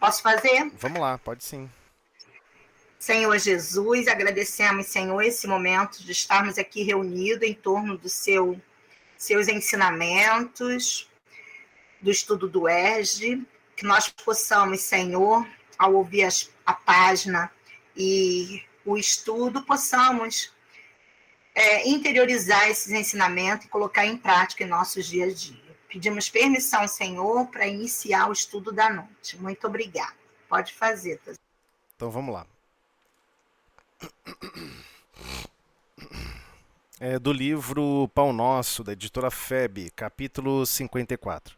Posso fazer? Vamos lá, pode sim. Senhor Jesus, agradecemos, Senhor, esse momento de estarmos aqui reunidos em torno dos seus ensinamentos, do estudo do ERG, que nós possamos, Senhor, ao ouvir a página e o estudo, possamos interiorizar esses ensinamentos e colocar em prática em nossos dias a dia. Pedimos permissão, Senhor, para iniciar o estudo da noite. Muito obrigada. Pode fazer. Então vamos lá. É do livro Pão Nosso, da editora FEB, capítulo 54.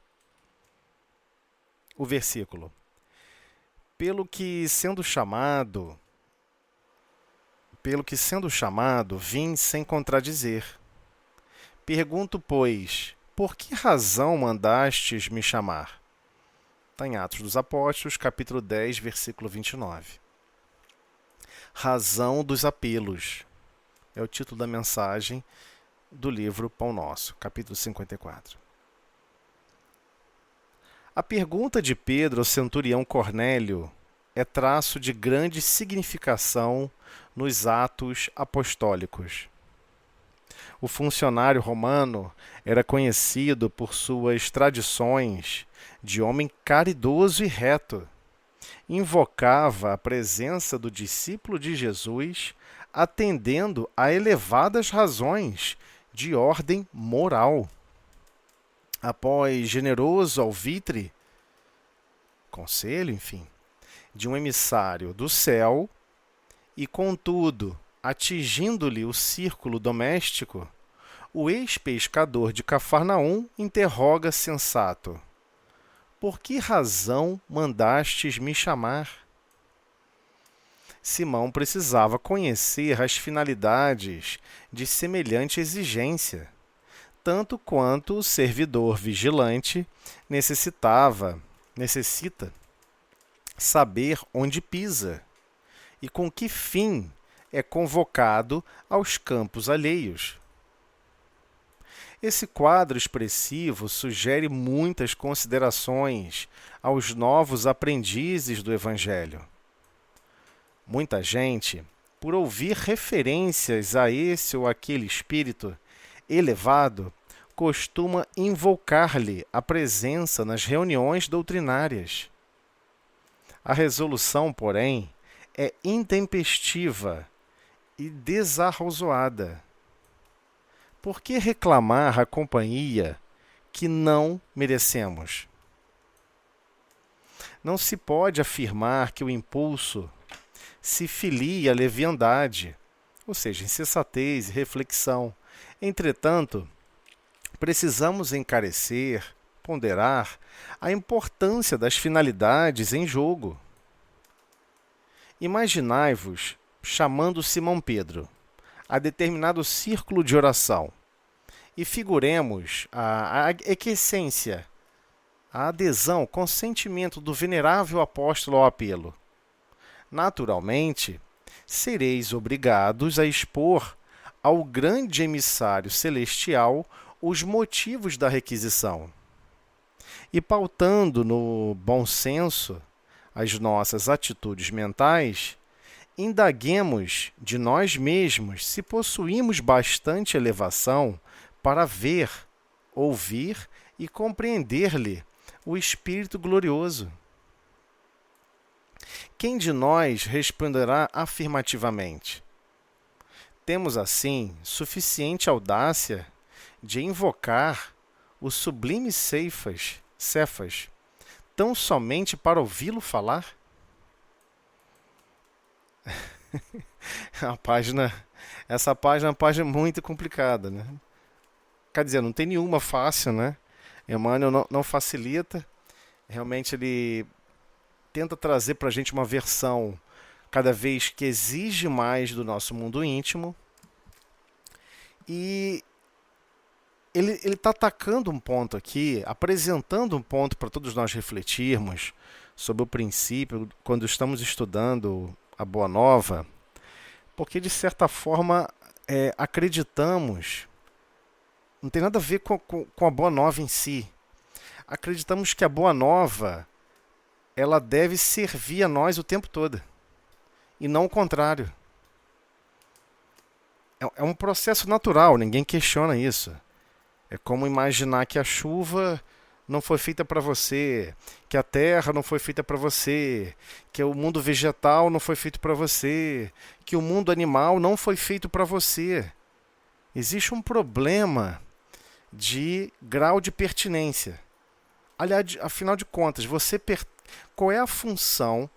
O versículo. Pelo que sendo chamado, vim sem contradizer. Pergunto, pois, por que razão mandastes me chamar? Está em Atos dos Apóstolos, capítulo 10, versículo 29. Razão dos apelos. É o título da mensagem do livro Pão Nosso, capítulo 54. A pergunta de Pedro ao centurião Cornélio é traço de grande significação nos atos apostólicos. O funcionário romano era conhecido por suas tradições de homem caridoso e reto. Invocava a presença do discípulo de Jesus, atendendo a elevadas razões de ordem moral. Após generoso alvitre, conselho, enfim, de um emissário do céu, e contudo, atingindo-lhe o círculo doméstico, o ex-pescador de Cafarnaum interroga sensato: por que razão mandastes me chamar? Simão precisava conhecer as finalidades de semelhante exigência, tanto quanto o servidor vigilante necessita saber onde pisa e com que fim é convocado aos campos alheios. Esse quadro expressivo sugere muitas considerações aos novos aprendizes do Evangelho. Muita gente, por ouvir referências a esse ou aquele espírito elevado, costuma invocar-lhe a presença nas reuniões doutrinárias. A resolução, porém, é intempestiva e desarrazoada. Por que reclamar a companhia que não merecemos? Não se pode afirmar que o impulso se filia à leviandade, ou seja, insensatez e reflexão. Entretanto, precisamos encarecer, ponderar a importância das finalidades em jogo. Imaginai-vos chamando Simão Pedro a determinado círculo de oração e figuremos a aquiescência, a adesão, o consentimento do venerável apóstolo ao apelo. Naturalmente, sereis obrigados a expor ao grande emissário celestial os motivos da requisição. E pautando no bom senso as nossas atitudes mentais, indaguemos de nós mesmos se possuímos bastante elevação para ver, ouvir e compreender-lhe o Espírito glorioso. Quem de nós responderá afirmativamente? Temos, assim, suficiente audácia de invocar o sublime Cefas, tão somente para ouvi-lo falar? Essa página é uma página muito complicada, né? Quer dizer, não tem nenhuma fácil, né? Emmanuel não facilita. Realmente ele tenta trazer para a gente uma versão cada vez que exige mais do nosso mundo íntimo. E ele está atacando um ponto aqui, apresentando um ponto para todos nós refletirmos sobre o princípio quando estamos estudando a Boa Nova, porque de certa forma acreditamos, não tem nada a ver com a Boa Nova em si, acreditamos que a Boa Nova ela deve servir a nós o tempo todo, e não o contrário. É um processo natural, ninguém questiona isso. É como imaginar que a chuva não foi feita para você, que a terra não foi feita para você, que o mundo vegetal não foi feito para você, que o mundo animal não foi feito para você. Existe um problema de grau de pertinência. Aliás, afinal de contas, qual é a função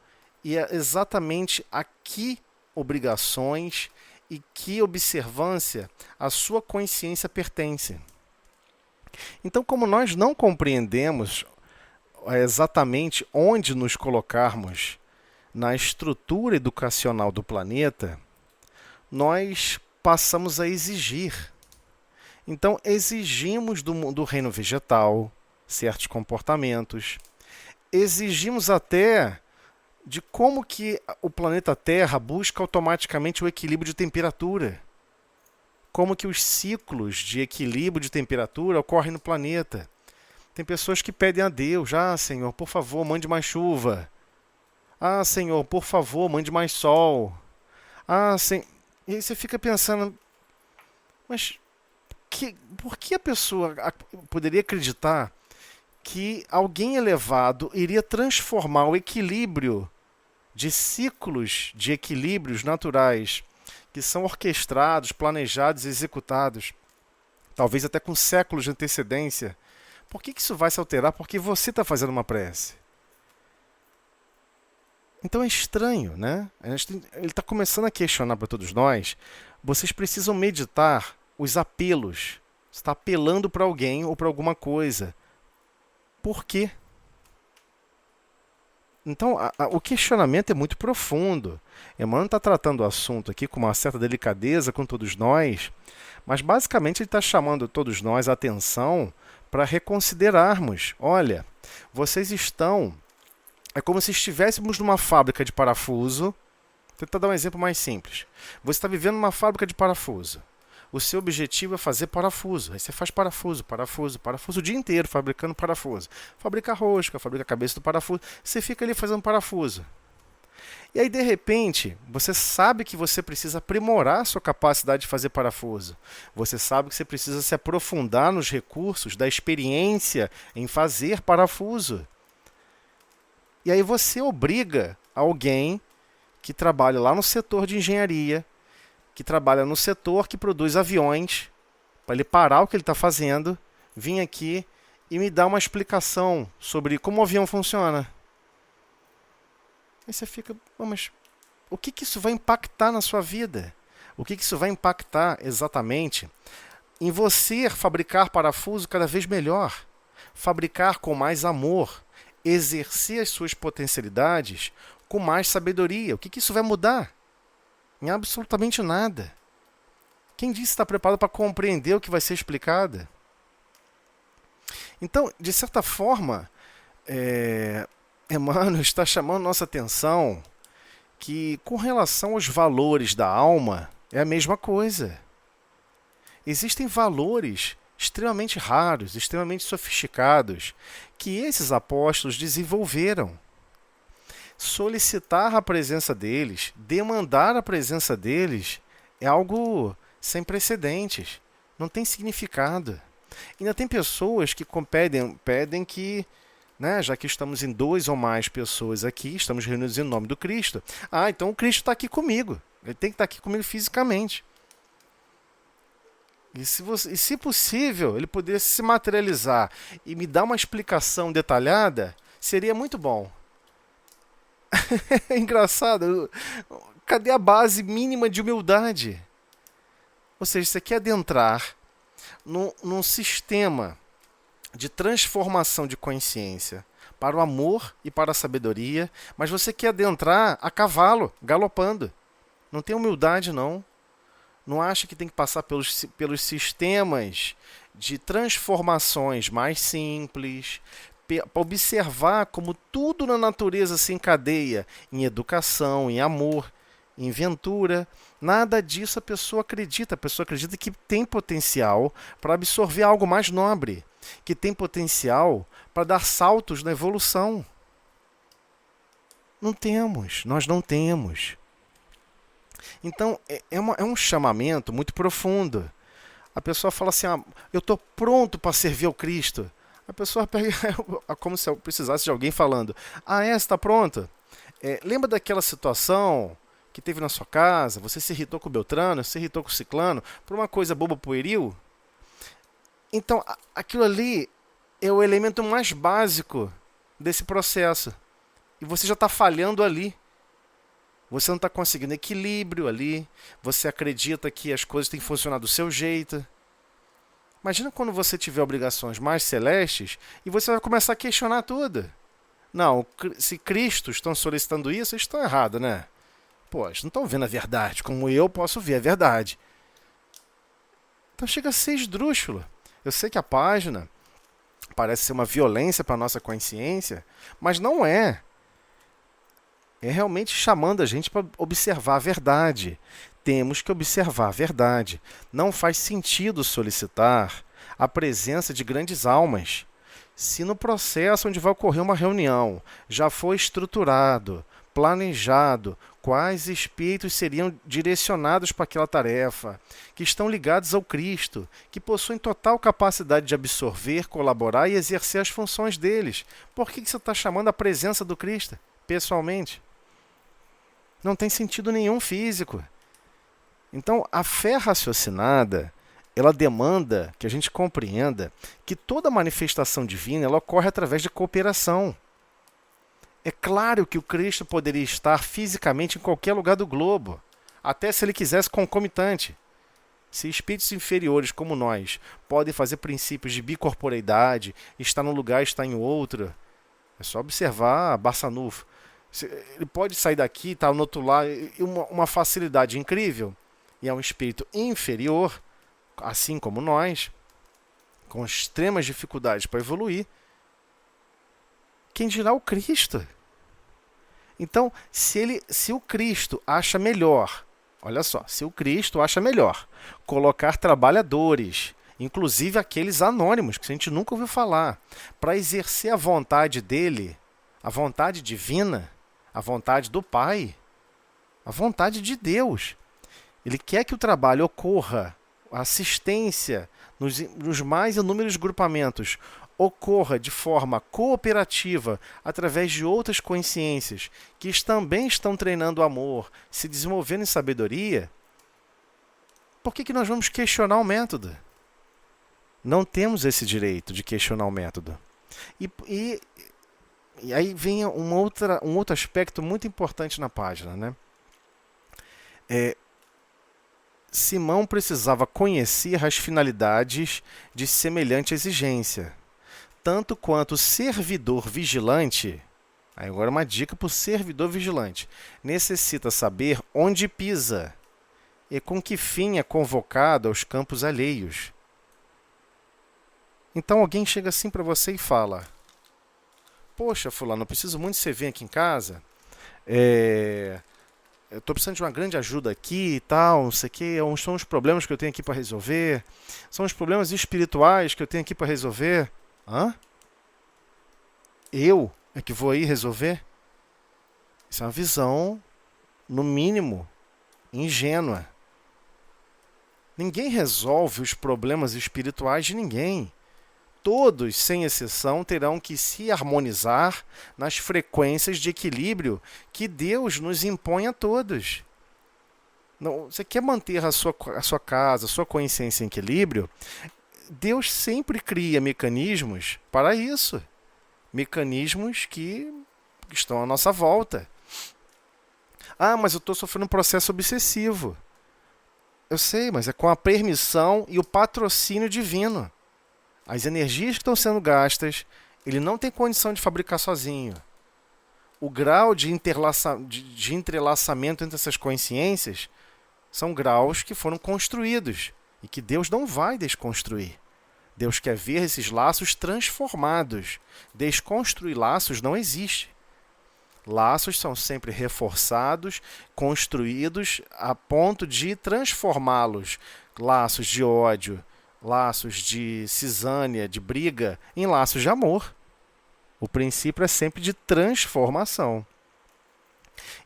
e é exatamente a que obrigações e que observância a sua consciência pertence. Então, como nós não compreendemos exatamente onde nos colocarmos na estrutura educacional do planeta, nós passamos a exigir. Então, exigimos do reino vegetal certos comportamentos, exigimos até de como que o planeta Terra busca automaticamente o equilíbrio de temperatura. Como que os ciclos de equilíbrio de temperatura ocorrem no planeta. Tem pessoas que pedem a Deus, Senhor, por favor, mande mais chuva. Senhor, por favor, mande mais sol. Senhor... E aí você fica pensando, mas por que a pessoa poderia acreditar que alguém elevado iria transformar o equilíbrio de ciclos de equilíbrios naturais que são orquestrados, planejados e executados, talvez até com séculos de antecedência? Por que isso vai se alterar? Porque você está fazendo uma prece. Então é estranho, né? Ele está começando a questionar para todos nós. Vocês precisam meditar os apelos. Você está apelando para alguém ou para alguma coisa. Por quê? Então, o questionamento é muito profundo. Emmanuel está tratando o assunto aqui com uma certa delicadeza com todos nós, mas basicamente ele está chamando todos nós a atenção para reconsiderarmos. Olha, vocês estão... É como se estivéssemos numa fábrica de parafuso. Vou tentar dar um exemplo mais simples. Você está vivendo numa fábrica de parafuso. O seu objetivo é fazer parafuso. Aí você faz parafuso o dia inteiro fabricando parafuso. Fabrica rosca, fabrica a cabeça do parafuso. Você fica ali fazendo parafuso. E aí, de repente, você sabe que você precisa aprimorar a sua capacidade de fazer parafuso. Você sabe que você precisa se aprofundar nos recursos da experiência em fazer parafuso. E aí você obriga alguém que trabalha lá no setor de engenharia, que trabalha no setor que produz aviões, para ele parar o que ele está fazendo, vir aqui e me dar uma explicação sobre como o avião funciona. Aí você fica, mas o que isso vai impactar na sua vida? O que isso vai impactar exatamente em você fabricar parafuso cada vez melhor, fabricar com mais amor, exercer as suas potencialidades com mais sabedoria? O que isso vai mudar? Em absolutamente nada. Quem disse está preparado para compreender o que vai ser explicado? Então, de certa forma, Emmanuel está chamando nossa atenção que, com relação aos valores da alma, é a mesma coisa. Existem valores extremamente raros, extremamente sofisticados, que esses apóstolos desenvolveram. Solicitar a presença deles, demandar a presença deles, é algo sem precedentes. Não tem significado. Ainda tem pessoas que pedem que, já que estamos em 2 ou mais pessoas aqui, estamos reunidos em nome do Cristo, então o Cristo está aqui comigo. Ele tem que estar aqui comigo fisicamente. E se possível, ele pudesse se materializar e me dar uma explicação detalhada, seria muito bom. É engraçado. Cadê a base mínima de humildade? Ou seja, você quer adentrar num sistema de transformação de consciência para o amor e para a sabedoria, mas você quer adentrar a cavalo, galopando. Não tem humildade, não. Não acha que tem que passar pelos sistemas de transformações mais simples, para observar como tudo na natureza se encadeia em educação, em amor, em ventura. Nada disso a pessoa acredita. A pessoa acredita que tem potencial para absorver algo mais nobre, que tem potencial para dar saltos na evolução. Não temos, nós não temos. Então, é um chamamento muito profundo. A pessoa fala assim, eu estou pronto para servir ao Cristo. A pessoa pega, como se eu precisasse de alguém falando, você está pronto? Lembra daquela situação que teve na sua casa, você se irritou com o Beltrano, se irritou com o Ciclano, por uma coisa boba pueril? Então, aquilo ali é o elemento mais básico desse processo. E você já está falhando ali. Você não está conseguindo equilíbrio ali. Você acredita que as coisas têm que funcionar do seu jeito. Imagina quando você tiver obrigações mais celestes e você vai começar a questionar tudo. Não, se Cristo estão solicitando isso, eles estão errados, né? Pô, eles não estão vendo a verdade, como eu posso ver a verdade. Então chega a ser esdrúxulo. Eu sei que a página parece ser uma violência para a nossa consciência, mas não é. É realmente chamando a gente para observar a verdade. Temos que observar a verdade. Não faz sentido solicitar a presença de grandes almas se no processo onde vai ocorrer uma reunião já foi estruturado, planejado, quais espíritos seriam direcionados para aquela tarefa, que estão ligados ao Cristo, que possuem total capacidade de absorver, colaborar e exercer as funções deles. Por que você está chamando a presença do Cristo, pessoalmente? Não tem sentido nenhum físico. Então, a fé raciocinada, ela demanda que a gente compreenda que toda manifestação divina ela ocorre através de cooperação. É claro que o Cristo poderia estar fisicamente em qualquer lugar do globo, até se ele quisesse concomitante. Se espíritos inferiores como nós podem fazer princípios de bicorporeidade, estar num lugar e estar em outro, é só observar Barçanufo. Ele pode sair daqui e estar no outro lado, uma facilidade incrível. E é um espírito inferior, assim como nós, com extremas dificuldades para evoluir. Quem dirá o Cristo? Então, se o Cristo acha melhor, olha só, se o Cristo acha melhor colocar trabalhadores, inclusive aqueles anônimos, que a gente nunca ouviu falar, para exercer a vontade dele, a vontade divina, a vontade do Pai, a vontade de Deus. Ele quer que o trabalho ocorra, a assistência nos mais inúmeros grupamentos ocorra de forma cooperativa através de outras consciências que também estão treinando o amor, se desenvolvendo em sabedoria. Por que nós vamos questionar o método? Não temos esse direito de questionar o método. E aí vem um outro aspecto muito importante na página, né? Simão precisava conhecer as finalidades de semelhante exigência, tanto quanto o servidor vigilante. Aí agora uma dica para o servidor vigilante: necessita saber onde pisa e com que fim é convocado aos campos alheios. Então alguém chega assim para você e fala: poxa, fulano, eu preciso muito que você venha aqui em casa. Eu estou precisando de uma grande ajuda aqui e tal, não sei o quê. São os problemas que eu tenho aqui para resolver. São os problemas espirituais que eu tenho aqui para resolver. Hã? Eu é que vou aí resolver? Isso é uma visão, no mínimo, ingênua. Ninguém resolve os problemas espirituais de ninguém. Todos, sem exceção, terão que se harmonizar nas frequências de equilíbrio que Deus nos impõe a todos. Não, você quer manter a sua casa, a sua consciência em equilíbrio? Deus sempre cria mecanismos para isso. Mecanismos que estão à nossa volta. Mas eu estou sofrendo um processo obsessivo. Eu sei, mas é com a permissão e o patrocínio divino. As energias que estão sendo gastas, ele não tem condição de fabricar sozinho. O grau de entrelaçamento entre essas consciências são graus que foram construídos e que Deus não vai desconstruir. Deus quer ver esses laços transformados. Desconstruir laços não existe. Laços são sempre reforçados, construídos a ponto de transformá-los. Laços de ódio, laços de cisânia, de briga, em laços de amor. O princípio é sempre de transformação.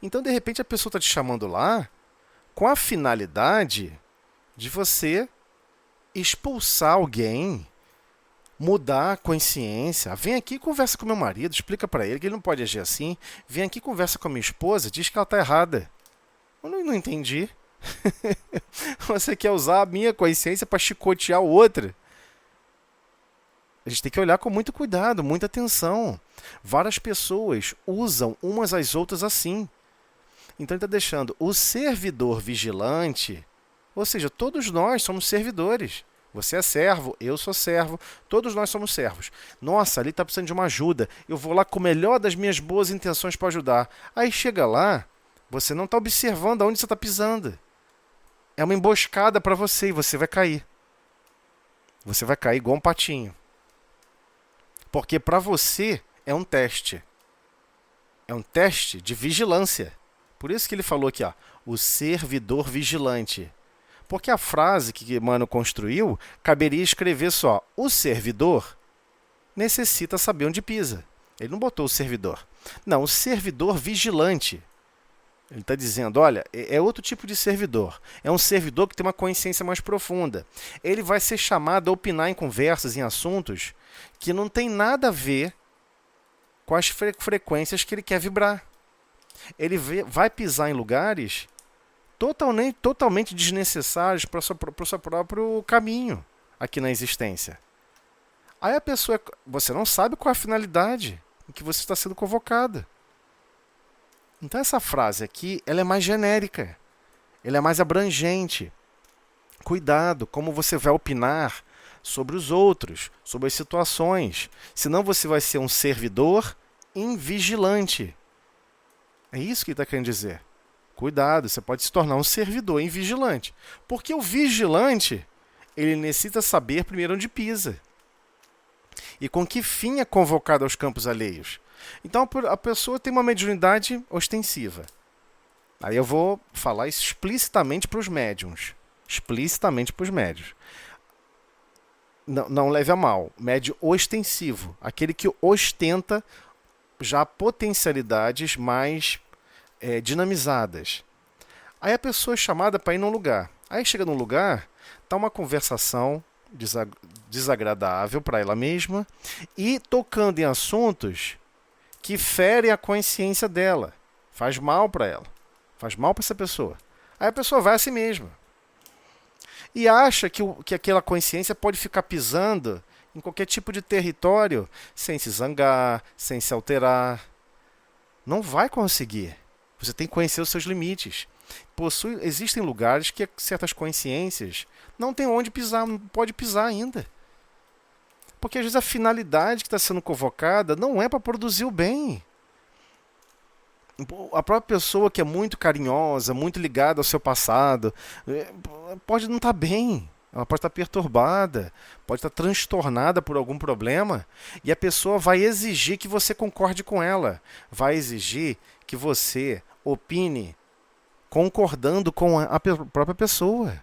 Então, de repente, a pessoa está te chamando lá com a finalidade de você expulsar alguém, mudar a consciência. Vem aqui e conversa com meu marido, explica para ele que ele não pode agir assim. Vem aqui e conversa com a minha esposa, diz que ela está errada. Eu não entendi. Você quer usar a minha consciência para chicotear o outro? A gente tem que olhar com muito cuidado, muita atenção. Várias pessoas usam umas às outras assim. Então ele está deixando o servidor vigilante, ou seja, todos nós somos servidores. Você é servo, eu sou servo, todos nós somos servos. Nossa, ali está precisando de uma ajuda. Eu vou lá com o melhor das minhas boas intenções para ajudar. Aí chega lá, você não está observando aonde você está pisando. É uma emboscada para você e você vai cair. Você vai cair igual um patinho. Porque para você é um teste. É um teste de vigilância. Por isso que ele falou aqui, ó, o servidor vigilante. Porque a frase que Emmanuel construiu, caberia escrever só, o servidor necessita saber onde pisa. Ele não botou o servidor. Não, o servidor vigilante. Ele está dizendo, olha, é outro tipo de servidor. É um servidor que tem uma consciência mais profunda. Ele vai ser chamado a opinar em conversas, em assuntos que não tem nada a ver com as frequências que ele quer vibrar. Ele vai pisar em lugares totalmente desnecessários para o seu próprio caminho aqui na existência. Aí a pessoa, você não sabe qual é a finalidade em que você está sendo convocada. Então essa frase aqui, ela é mais genérica, ela é mais abrangente. Cuidado como você vai opinar sobre os outros, sobre as situações. Senão você vai ser um servidor invigilante. É isso que ele está querendo dizer. Cuidado, você pode se tornar um servidor invigilante. Porque o vigilante, ele necessita saber primeiro onde pisa. E com que fim é convocado aos campos alheios. Então a pessoa tem uma mediunidade ostensiva. Aí eu vou falar isso explicitamente para os médiuns. Explicitamente para os médiuns. Não leve a mal. Médium ostensivo. Aquele que ostenta já potencialidades mais dinamizadas. Aí a pessoa é chamada para ir num lugar. Aí chega num lugar, está uma conversação desagradável para ela mesma e tocando em assuntos que ferem a consciência dela. Faz mal para ela. Faz mal para essa pessoa. Aí a pessoa vai a si mesma. E acha que aquela consciência pode ficar pisando em qualquer tipo de território sem se zangar, sem se alterar. Não vai conseguir. Você tem que conhecer os seus limites. Existem lugares que certas consciências não tem onde pisar, não pode pisar ainda. Porque às vezes a finalidade que está sendo convocada não é para produzir o bem. A própria pessoa que é muito carinhosa, muito ligada ao seu passado, pode não estar bem. Ela pode estar perturbada, pode estar transtornada por algum problema. E a pessoa vai exigir que você concorde com ela. Vai exigir que você opine concordando com a própria pessoa.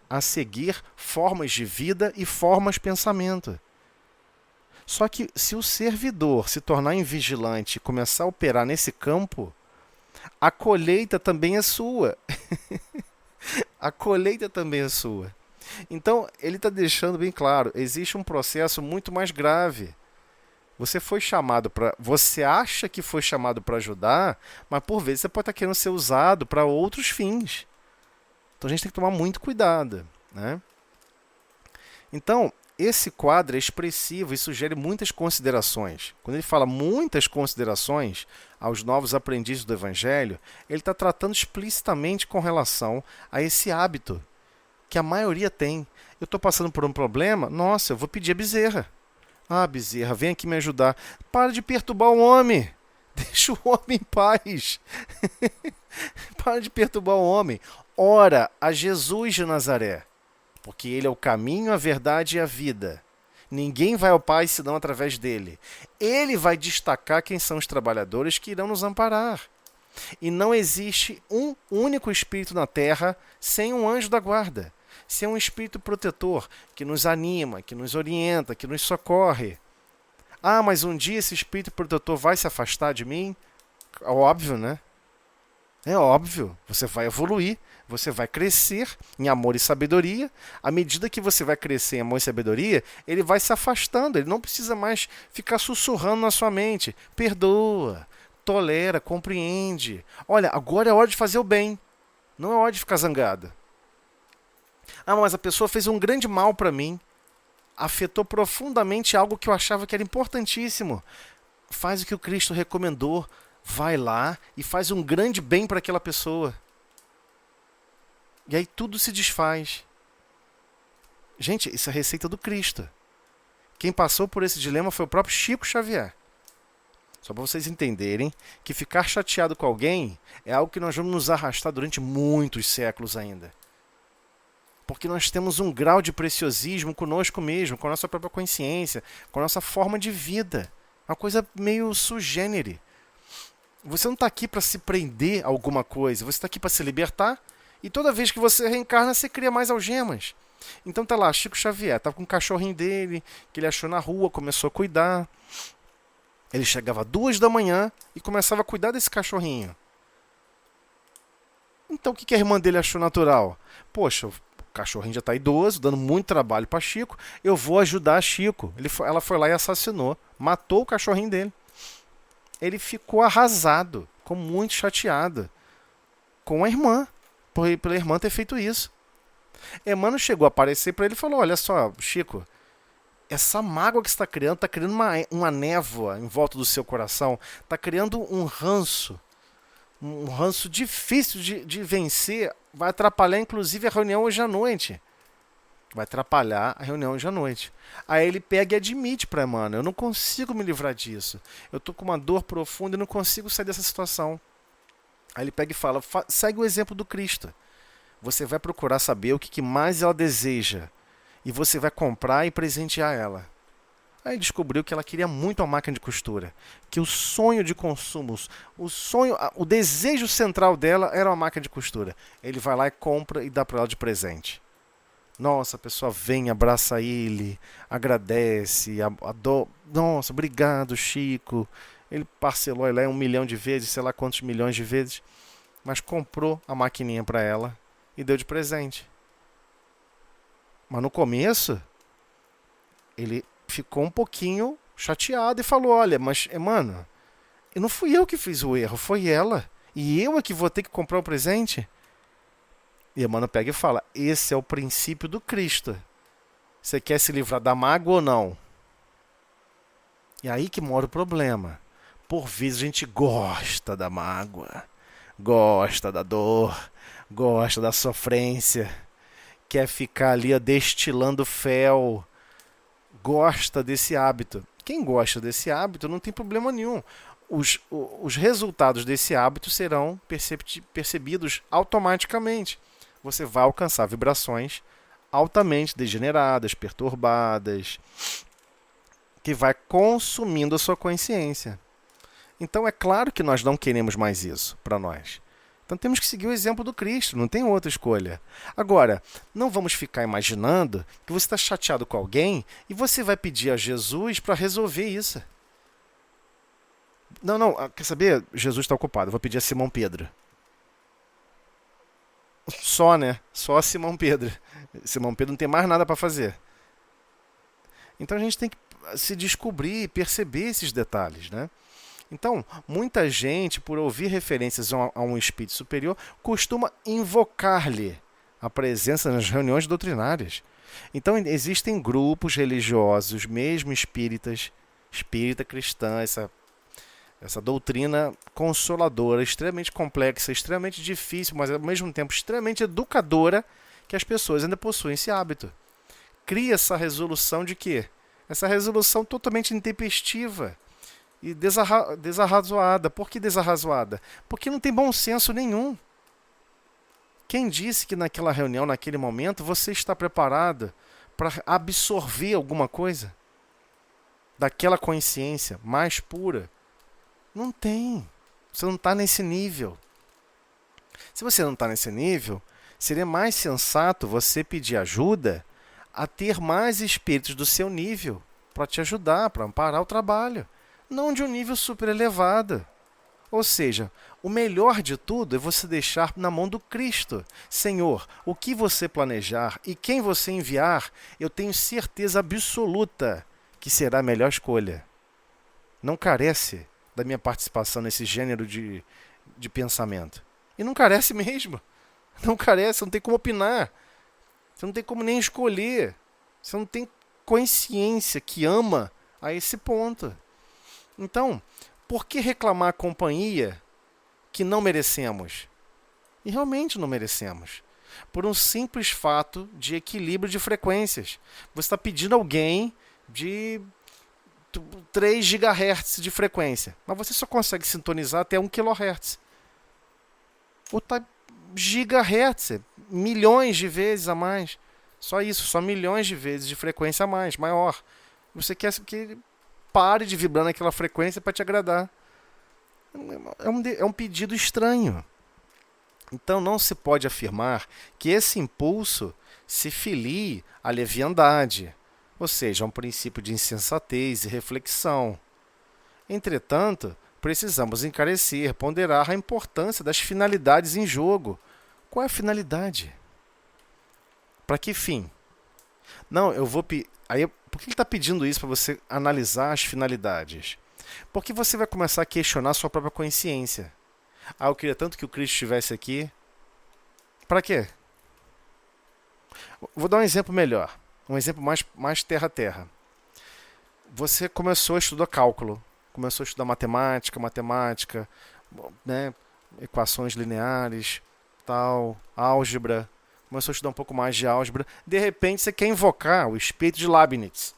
A seguir formas de vida e formas de pensamento. Só que se o servidor se tornar invigilante e começar a operar nesse campo, a colheita também é sua. A colheita também é sua. Então, ele está deixando bem claro, existe um processo muito mais grave. Você foi chamado para... Você acha que foi chamado para ajudar, mas por vezes você pode estar querendo ser usado para outros fins. Então, a gente tem que tomar muito cuidado, né? Então, esse quadro é expressivo e sugere muitas considerações. Quando ele fala muitas considerações aos novos aprendizes do Evangelho, ele está tratando explicitamente com relação a esse hábito que a maioria tem. Eu estou passando por um problema, nossa, eu vou pedir a Bezerra. Ah, Bezerra, vem aqui me ajudar. Para de perturbar o homem. Deixa o homem em paz. Para de perturbar o homem. Ora a Jesus de Nazaré. Porque ele é o caminho, a verdade e a vida. Ninguém vai ao Pai senão através dele. Ele vai destacar quem são os trabalhadores que irão nos amparar. E não existe um único espírito na Terra sem um anjo da guarda. Sem um espírito protetor que nos anima, que nos orienta, que nos socorre. Ah, mas um dia esse espírito protetor vai se afastar de mim? Óbvio, né? É óbvio, você vai evoluir, você vai crescer em amor e sabedoria. À medida que você vai crescer em amor e sabedoria, ele vai se afastando, ele não precisa mais ficar sussurrando na sua mente. Perdoa, tolera, compreende. Olha, agora é hora de fazer o bem, não é hora de ficar zangada. Ah, mas a pessoa fez um grande mal para mim, afetou profundamente algo que eu achava que era importantíssimo. Faz o que o Cristo recomendou, vai lá e faz um grande bem para aquela pessoa. E aí tudo se desfaz. Gente, isso é a receita do Cristo. Quem passou por esse dilema foi o próprio Chico Xavier. Só para vocês entenderem que ficar chateado com alguém é algo que nós vamos nos arrastar durante muitos séculos ainda. Porque nós temos um grau de preciosismo conosco mesmo, com a nossa própria consciência, com a nossa forma de vida. Uma coisa meio sui generis. Você não está aqui para se prender a alguma coisa, você está aqui para se libertar. E toda vez que você reencarna, você cria mais algemas. Então tá lá, Chico Xavier, estava com um cachorrinho dele, que ele achou na rua, começou a cuidar. Ele chegava 2 da manhã e começava a cuidar desse cachorrinho. Então o que a irmã dele achou natural? Poxa, o cachorrinho já está idoso, dando muito trabalho para Chico, eu vou ajudar Chico. Ela foi lá e assassinou, matou o cachorrinho dele. Ele ficou arrasado, ficou muito chateado com a irmã, pela irmã ter feito isso. Emmanuel chegou a aparecer para ele e falou: olha só, Chico, essa mágoa que você está criando uma névoa em volta do seu coração, está criando um ranço difícil de vencer, vai atrapalhar inclusive a reunião hoje à noite. Vai atrapalhar a reunião hoje à noite. Aí ele pega e admite para Emmanuel: eu não consigo me livrar disso. Eu estou com uma dor profunda e não consigo sair dessa situação. Aí ele pega e fala: segue o exemplo do Cristo. Você vai procurar saber o que mais ela deseja. E você vai comprar e presentear ela. Aí descobriu que ela queria muito uma máquina de costura. Que o sonho de consumo, o desejo central dela era uma máquina de costura. Ele vai lá e compra e dá para ela de presente. Nossa, a pessoa vem, abraça ele, agradece, nossa, obrigado, Chico. Ele parcelou ela 1 milhão de vezes, sei lá quantos milhões de vezes, mas comprou a maquininha para ela e deu de presente. Mas no começo, ele ficou um pouquinho chateado e falou: olha, mas, mano, não fui eu que fiz o erro, foi ela. E eu é que vou ter que comprar o presente? E Emmanuel pega e fala: esse é o princípio do Cristo. Você quer se livrar da mágoa ou não? E aí que mora o problema. Por vezes a gente gosta da mágoa, gosta da dor, gosta da sofrência, quer ficar ali destilando fel, gosta desse hábito. Quem gosta desse hábito não tem problema nenhum. Os resultados desse hábito serão percebidos automaticamente. Você vai alcançar vibrações altamente degeneradas, perturbadas, que vai consumindo a sua consciência. Então é claro que nós não queremos mais isso para nós. Então temos que seguir o exemplo do Cristo, não tem outra escolha. Agora, não vamos ficar imaginando que você está chateado com alguém e você vai pedir a Jesus para resolver isso. Não, quer saber? Jesus está ocupado, vou pedir a Simão Pedro. Só, né? Só a Simão Pedro. Simão Pedro não tem mais nada para fazer. Então a gente tem que se descobrir, perceber esses detalhes, né? Então, muita gente, por ouvir referências a um espírito superior, costuma invocar-lhe a presença nas reuniões doutrinárias. Então, existem grupos religiosos, mesmo espíritas, espírita cristã, essa doutrina consoladora, extremamente complexa, extremamente difícil, mas ao mesmo tempo extremamente educadora, que as pessoas ainda possuem esse hábito. Cria essa resolução de quê? Essa resolução totalmente intempestiva e desarrazoada. Por que desarrazoada? Porque não tem bom senso nenhum. Quem disse que naquela reunião, naquele momento, você está preparado para absorver alguma coisa daquela consciência mais pura? Não tem. Você não está nesse nível. Se você não está nesse nível, seria mais sensato você pedir ajuda a ter mais espíritos do seu nível para te ajudar, para amparar o trabalho. Não de um nível super elevado. Ou seja, o melhor de tudo é você deixar na mão do Cristo. Senhor, o que você planejar e quem você enviar, eu tenho certeza absoluta que será a melhor escolha. Não carece da minha participação nesse gênero de pensamento. E não carece mesmo. Não carece, não tem como opinar. Você não tem como nem escolher. Você não tem consciência que ama a esse ponto. Então, por que reclamar a companhia que não merecemos? E realmente não merecemos. Por um simples fato de equilíbrio de frequências. Você está pedindo alguém de 3 GHz de frequência, mas você só consegue sintonizar até 1 kHz. Ou tá gigahertz, milhões de vezes a mais. Só isso, só milhões de vezes de frequência a mais, maior. Você quer que ele pare de vibrar naquela frequência para te agradar. É um pedido estranho. Então não se pode afirmar que esse impulso se filie à leviandade, ou seja, a um princípio de insensatez e reflexão. Entretanto, precisamos encarecer, ponderar a importância das finalidades em jogo. Qual é a finalidade? Para que fim? Não, eu vou... Aí, por que ele está pedindo isso para você analisar as finalidades? Porque você vai começar a questionar a sua própria consciência. Ah, eu queria tanto que o Cristo estivesse aqui. Para quê? Vou dar um exemplo melhor. Um exemplo mais terra a terra. Você começou a estudar cálculo. Começou a estudar matemática, né, equações lineares, tal, álgebra. Começou a estudar um pouco mais de álgebra. De repente, você quer invocar o espírito de Leibniz.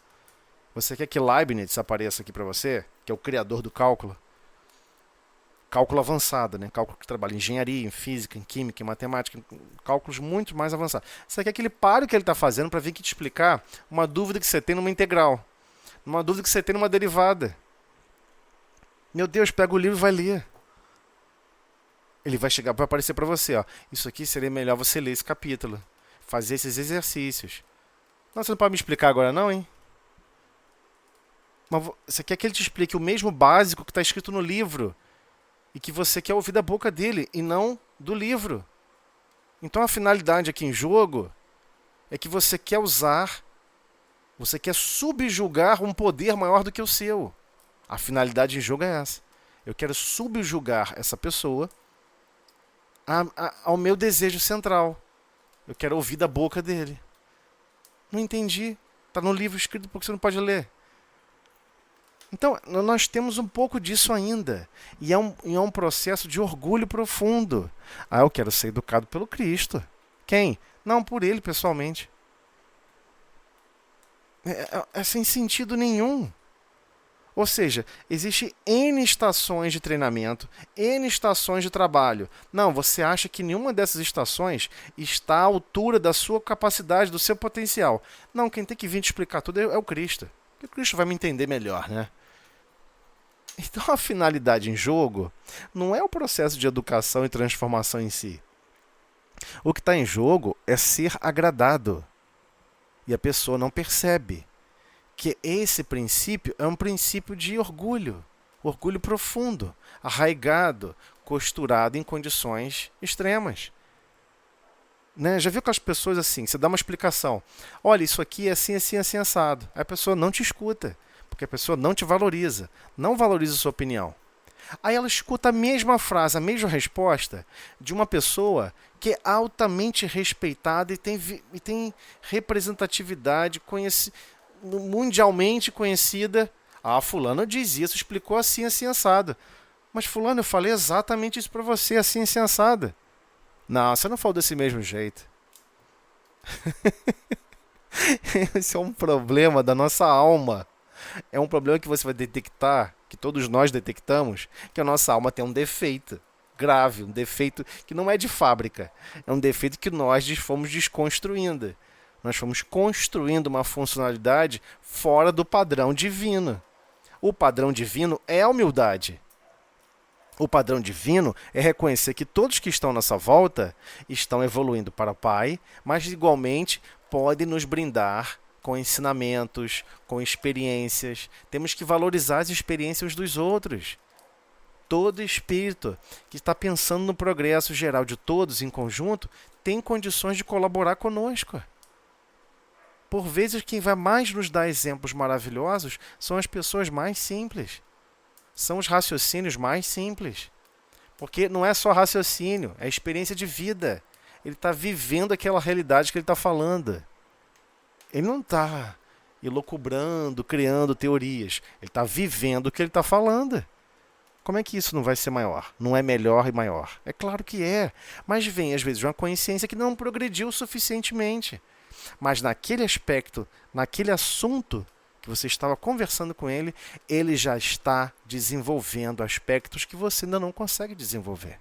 Você quer que Leibniz apareça aqui para você, que é o criador do cálculo. Cálculo avançado, né? Cálculo que trabalha em engenharia, em física, em química, em matemática, em cálculos muito mais avançados. Você quer que ele pare o que ele está fazendo para vir aqui te explicar uma dúvida que você tem numa integral, uma dúvida que você tem numa derivada. Meu Deus, pega o livro e vai ler. Ele vai chegar para aparecer para você, ó. Isso aqui seria melhor você ler esse capítulo, fazer esses exercícios. Não, você não pode me explicar agora não, hein? Mas você quer que ele te explique o mesmo básico que está escrito no livro e que você quer ouvir da boca dele e não do livro. Então a finalidade aqui em jogo é que você quer você quer subjugar um poder maior do que o seu. A finalidade em jogo é essa. Eu quero subjugar essa pessoa ao meu desejo central. Eu quero ouvir da boca dele. Não entendi. Está no livro escrito porque você não pode ler. Então, nós temos um pouco disso ainda. E é um processo de orgulho profundo. Ah, eu quero ser educado pelo Cristo. Quem? Não, por ele, pessoalmente. É sem sentido nenhum. Ou seja, existe N estações de treinamento, N estações de trabalho. Não, você acha que nenhuma dessas estações está à altura da sua capacidade, do seu potencial. Não, quem tem que vir te explicar tudo é o Cristo. Porque o Cristo vai me entender melhor, né? Então a finalidade em jogo não é o processo de educação e transformação em si. O que está em jogo é ser agradado. E a pessoa não percebe que esse princípio é um princípio de orgulho profundo, arraigado, costurado em condições extremas. Né? Já viu com as pessoas assim, você dá uma explicação, olha, isso aqui é assim, assim, assim, assado. Aí a pessoa não te escuta, porque a pessoa não te valoriza, não valoriza a sua opinião. Aí ela escuta a mesma frase, a mesma resposta de uma pessoa que é altamente respeitada e tem representatividade, mundialmente conhecida. Ah, fulano diz isso, explicou assim, assim, assado. Mas fulano, eu falei exatamente isso para você, assim, assim, assado. Não, você não falou desse mesmo jeito. Esse é um problema da nossa alma. É um problema que você vai detectar, que todos nós detectamos, que a nossa alma tem um defeito grave, um defeito que não é de fábrica. É um defeito que nós fomos desconstruindo. Nós fomos construindo uma funcionalidade fora do padrão divino. O padrão divino é a humildade. O padrão divino é reconhecer que todos que estão à nossa volta estão evoluindo para o Pai, mas igualmente podem nos brindar com ensinamentos, com experiências. Temos que valorizar as experiências dos outros. todo espírito que está pensando no progresso geral de todos em conjunto tem condições de colaborar conosco. Por vezes, quem vai mais nos dar exemplos maravilhosos são as pessoas mais simples. São os raciocínios mais simples. Porque não é só raciocínio, é experiência de vida. Ele está vivendo aquela realidade que ele está falando. Ele não está elucubrando, criando teorias. Ele está vivendo o que ele está falando. Como é que isso não vai ser maior? Não é melhor e maior? É claro que é. Mas vem, às vezes, uma consciência que não progrediu suficientemente. Mas naquele aspecto, naquele assunto que você estava conversando com ele, ele já está desenvolvendo aspectos que você ainda não consegue desenvolver.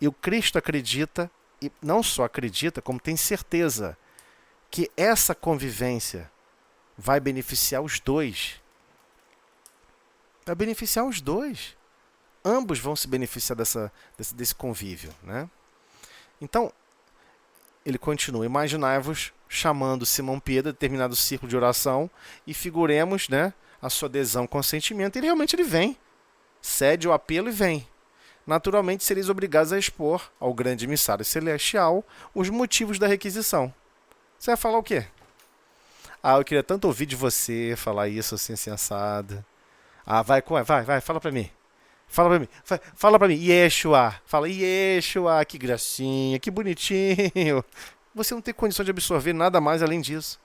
E o Cristo acredita, e não só acredita, como tem certeza, que essa convivência vai beneficiar os dois. Vai beneficiar os dois. Ambos vão se beneficiar desse convívio, né? Então, ele continua. Imaginai-vos chamando Simão Pedro a determinado círculo de oração e figuremos, né, a sua adesão, consentimento. E realmente ele vem. Cede o apelo e vem. Naturalmente, sereis obrigados a expor ao grande emissário celestial os motivos da requisição. Você vai falar o quê? Eu queria tanto ouvir de você falar isso assim, assado. Vai, fala pra mim. Fala pra mim. Yeshua. Fala, Yeshua, que gracinha, que bonitinho. Você não tem condição de absorver nada mais além disso.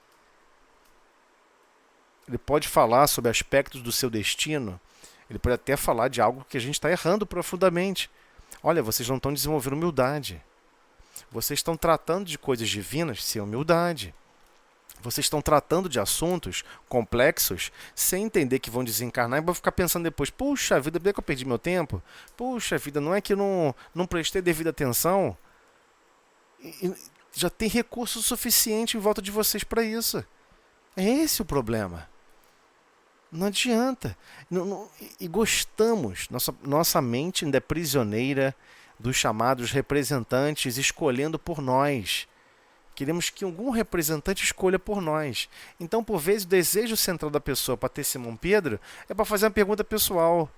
Ele pode falar sobre aspectos do seu destino. Ele pode até falar de algo que a gente está errando profundamente. Olha, vocês não estão desenvolvendo humildade. Vocês estão tratando de coisas divinas sem humildade. Vocês estão tratando de assuntos complexos sem entender que vão desencarnar e vão ficar pensando depois, puxa vida, por que eu perdi meu tempo? Puxa vida, não é que eu não prestei devida atenção? E já tem recurso suficiente em volta de vocês para isso. É esse o problema. Não adianta. E gostamos, nossa mente ainda é prisioneira dos chamados representantes escolhendo por nós. Queremos que algum representante escolha por nós. Então, por vezes, o desejo central da pessoa para ter Simão Pedro é para fazer uma pergunta pessoal.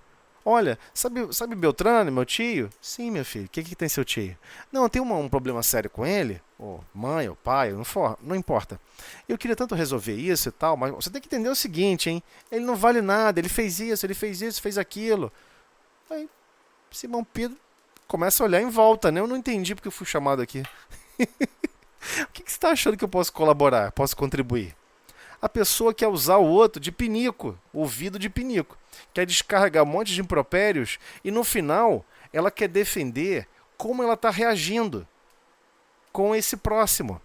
Olha, sabe Beltrano, meu tio? Sim, meu filho. O que tem seu tio? Não, tem um problema sério com ele? Ou mãe, ou pai, não importa. Eu queria tanto resolver isso e tal, mas você tem que entender o seguinte, hein? Ele não vale nada, ele fez isso, fez aquilo. Aí, Simão Pedro começa a olhar em volta, né? Eu não entendi porque eu fui chamado aqui. O que você está achando que eu posso colaborar, posso contribuir? A pessoa quer usar o outro de pinico, ouvido de pinico. Quer descarregar um monte de impropérios e no final ela quer defender como ela está reagindo com esse próximo.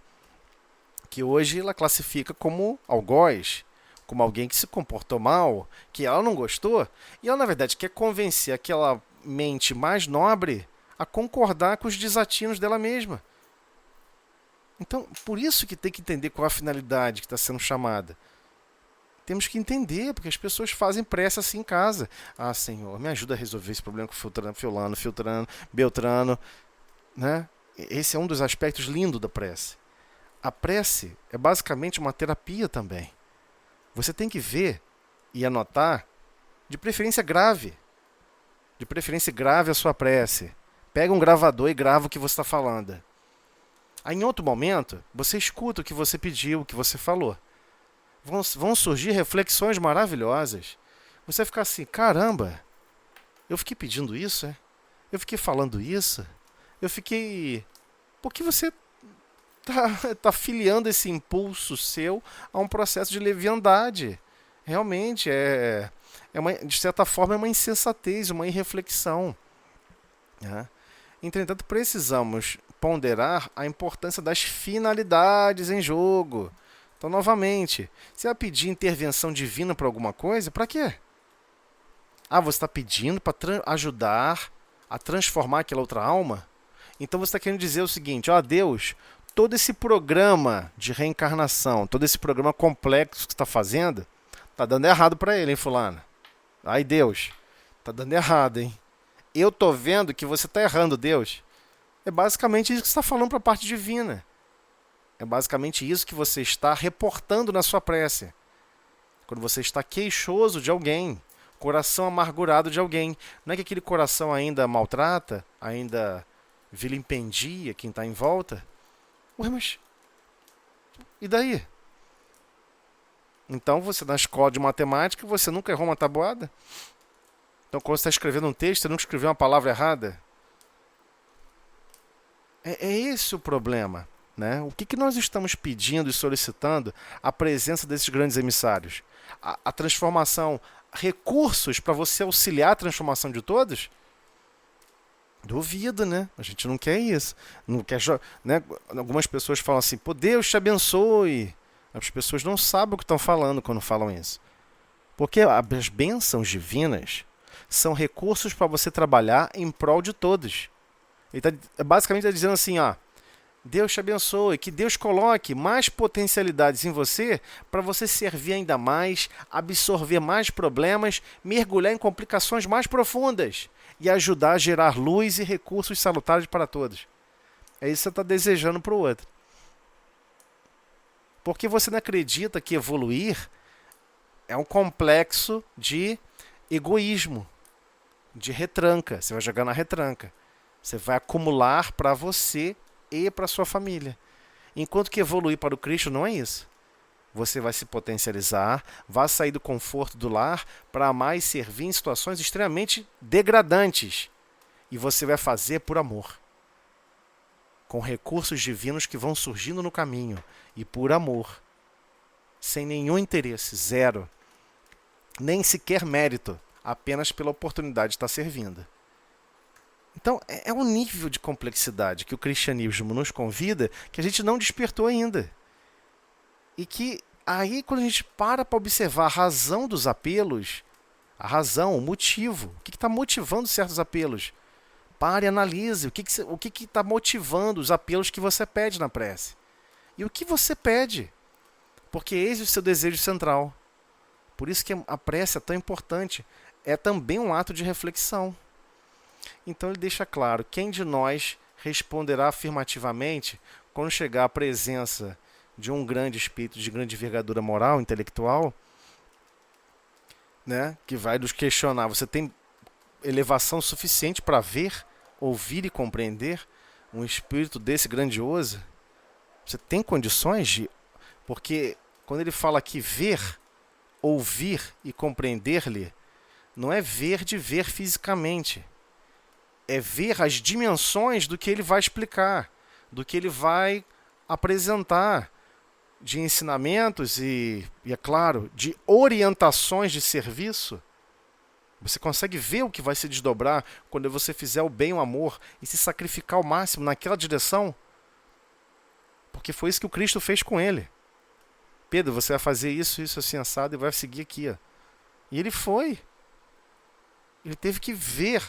Que hoje ela classifica como algoz, como alguém que se comportou mal, que ela não gostou. E ela, na verdade, quer convencer aquela mente mais nobre a concordar com os desatinos dela mesma. Então, por isso que tem que entender qual a finalidade que está sendo chamada. Temos que entender, porque as pessoas fazem pressa assim em casa. Senhor, me ajuda a resolver esse problema com fulano, Beltrano. Né? Esse é um dos aspectos lindos da prece. A prece é basicamente uma terapia também. Você tem que ver e anotar, de preferência grave. De preferência grave a sua prece. Pega um gravador e grava o que você está falando. Aí, em outro momento, você escuta o que você pediu, o que você falou. Vão surgir reflexões maravilhosas. Você vai ficar assim, caramba, eu fiquei pedindo isso, é? Eu fiquei falando isso? Por que você está filiando esse impulso seu a um processo de leviandade? Realmente, de certa forma, é uma insensatez, uma irreflexão. Né? Entretanto, precisamos ponderar a importância das finalidades em jogo. Então, novamente, você vai pedir intervenção divina para alguma coisa? Para quê? Você está pedindo para ajudar a transformar aquela outra alma? Então você está querendo dizer o seguinte, Deus, todo esse programa de reencarnação, todo esse programa complexo que você está fazendo, está dando errado para ele, hein, fulano? Ai, Deus, está dando errado, hein? Eu estou vendo que você está errando, Deus. É basicamente isso que você está falando para a parte divina. É basicamente isso que você está reportando na sua prece. Quando você está queixoso de alguém, coração amargurado de alguém. Não é que aquele coração ainda maltrata, ainda vilipendia quem está em volta? Ué, mas e daí? Então, você na escola de matemática, você nunca errou uma tabuada? Então, quando você está escrevendo um texto, você nunca escreveu uma palavra errada? É esse o problema. Né? O que nós estamos pedindo e solicitando? A presença desses grandes emissários. A transformação, recursos para você auxiliar a transformação de todos? Duvido, né? A gente não quer isso. Não quer, né? Algumas pessoas falam assim, pô, Deus te abençoe. As pessoas não sabem o que estão falando quando falam isso. Porque as bênçãos divinas são recursos para você trabalhar em prol de todos. Ele basicamente está dizendo assim, ó, Deus te abençoe, que Deus coloque mais potencialidades em você para você servir ainda mais, absorver mais problemas, mergulhar em complicações mais profundas e ajudar a gerar luz e recursos salutares para todos. É isso que você está desejando para o outro. Porque você não acredita que evoluir é um complexo de egoísmo, de retranca. Você vai jogar na retranca. Você vai acumular para você e para sua família. Enquanto que evoluir para o Cristo não é isso. Você vai se potencializar, vai sair do conforto do lar para amar e servir em situações extremamente degradantes. E você vai fazer por amor. Com recursos divinos que vão surgindo no caminho. E por amor. Sem nenhum interesse, zero. Nem sequer mérito. Apenas pela oportunidade de estar servindo. Então, é um nível de complexidade que o cristianismo nos convida que a gente não despertou ainda. E que aí, quando a gente para observar a razão dos apelos, a razão, o motivo, o que está motivando certos apelos, pare e analise o que está motivando os apelos que você pede na prece. E o que você pede? Porque esse é o seu desejo central. Por isso que a prece é tão importante. É também um ato de reflexão. Então ele deixa claro, quem de nós responderá afirmativamente quando chegar à presença de um grande espírito de grande envergadura moral, intelectual, né, que vai nos questionar, você tem elevação suficiente para ver, ouvir e compreender um espírito desse grandioso? Você tem condições de... Porque quando ele fala aqui ver, ouvir e compreender-lhe, não é ver de ver fisicamente. É ver as dimensões do que ele vai explicar, do que ele vai apresentar, de ensinamentos e, é claro, de orientações de serviço. Você consegue ver o que vai se desdobrar quando você fizer o bem, o amor e se sacrificar ao máximo naquela direção? Porque foi isso que o Cristo fez com ele. Pedro, você vai fazer isso, isso assim, assado, e vai seguir aqui. Ó. E ele foi. Ele teve que ver,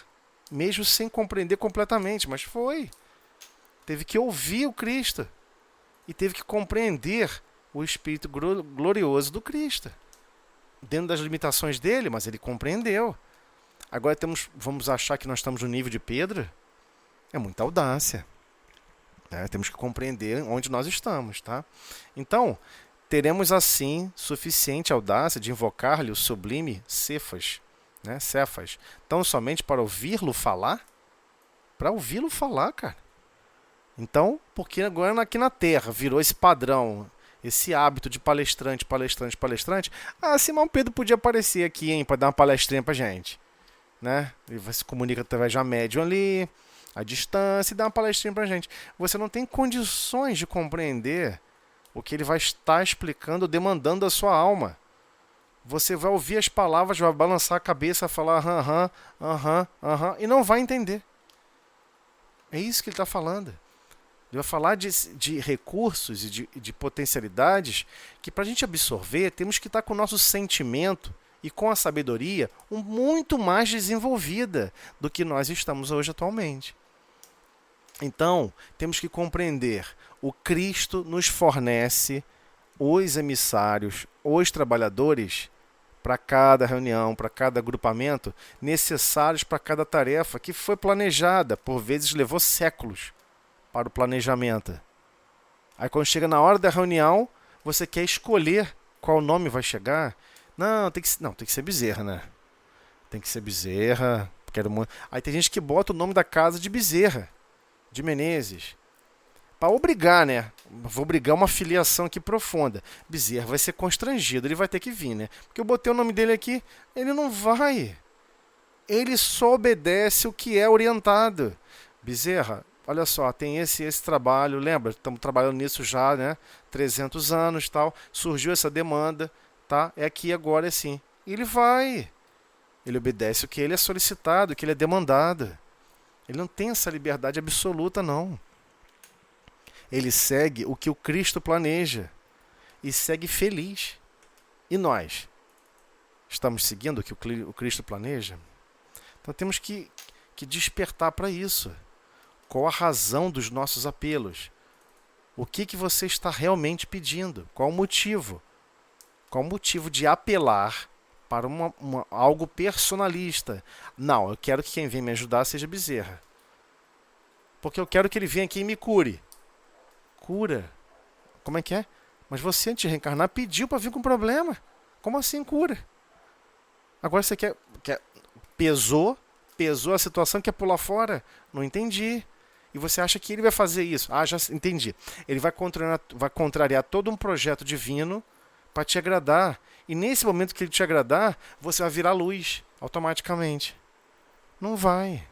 mesmo sem compreender completamente, mas foi. Teve que ouvir o Cristo. E teve que compreender o Espírito glorioso do Cristo. Dentro das limitações dele, mas ele compreendeu. Agora vamos achar que nós estamos no nível de Pedro? É muita audácia. Temos que compreender onde nós estamos. Tá? Então, teremos assim suficiente audácia de invocar-lhe o sublime Cefas, né? Cefas, tão somente para ouvi-lo falar? Para ouvi-lo falar, cara. Então, porque agora aqui na Terra virou esse padrão, esse hábito de palestrante. Simão Pedro podia aparecer aqui, hein, para dar uma palestrinha pra gente. Né? Ele se comunica através de uma médium ali, à distância, e dá uma palestrinha pra gente. Você não tem condições de compreender o que ele vai estar explicando, demandando da sua alma. Você vai ouvir as palavras, vai balançar a cabeça, falar aham, e não vai entender. É isso que ele está falando. Ele vai falar de recursos e de potencialidades que, para a gente absorver, temos que estar com o nosso sentimento e com a sabedoria muito mais desenvolvida do que nós estamos hoje atualmente. Então, temos que compreender, o Cristo nos fornece os emissários, os trabalhadores, para cada reunião, para cada agrupamento, necessários para cada tarefa que foi planejada, por vezes levou séculos para o planejamento. Aí quando chega na hora da reunião, você quer escolher qual nome vai chegar. Não, tem que ser Bezerra, né? Tem que ser Bezerra. Aí tem gente que bota o nome da casa de Bezerra, de Menezes. Para obrigar, né? Vou obrigar uma filiação aqui profunda. Bezerra vai ser constrangido, ele vai ter que vir, né? Porque eu botei o nome dele aqui, ele não vai. Ele só obedece o que é orientado. Bezerra, olha só, tem esse trabalho, lembra? Estamos trabalhando nisso já, né? 300 anos, tal. Surgiu essa demanda, tá? É aqui agora, é assim. Ele vai. Ele obedece o que ele é solicitado, o que ele é demandado. Ele não tem essa liberdade absoluta, não. Ele segue o que o Cristo planeja e segue feliz. E nós? Estamos seguindo o que o Cristo planeja? Então temos que despertar para isso. Qual a razão dos nossos apelos? O que você está realmente pedindo? Qual o motivo? Qual o motivo de apelar para algo personalista? Não, eu quero que quem vem me ajudar seja Bezerra. Porque eu quero que ele venha aqui e me cure. Cura? Como é que é? Mas você, antes de reencarnar, pediu para vir com problema. Como assim cura? Agora você quer pesou a situação, quer pular fora? Não entendi. E você acha que ele vai fazer isso? Ah, já entendi. Ele vai contrariar todo um projeto divino para te agradar. E nesse momento que ele te agradar, você vai virar luz automaticamente. Não vai.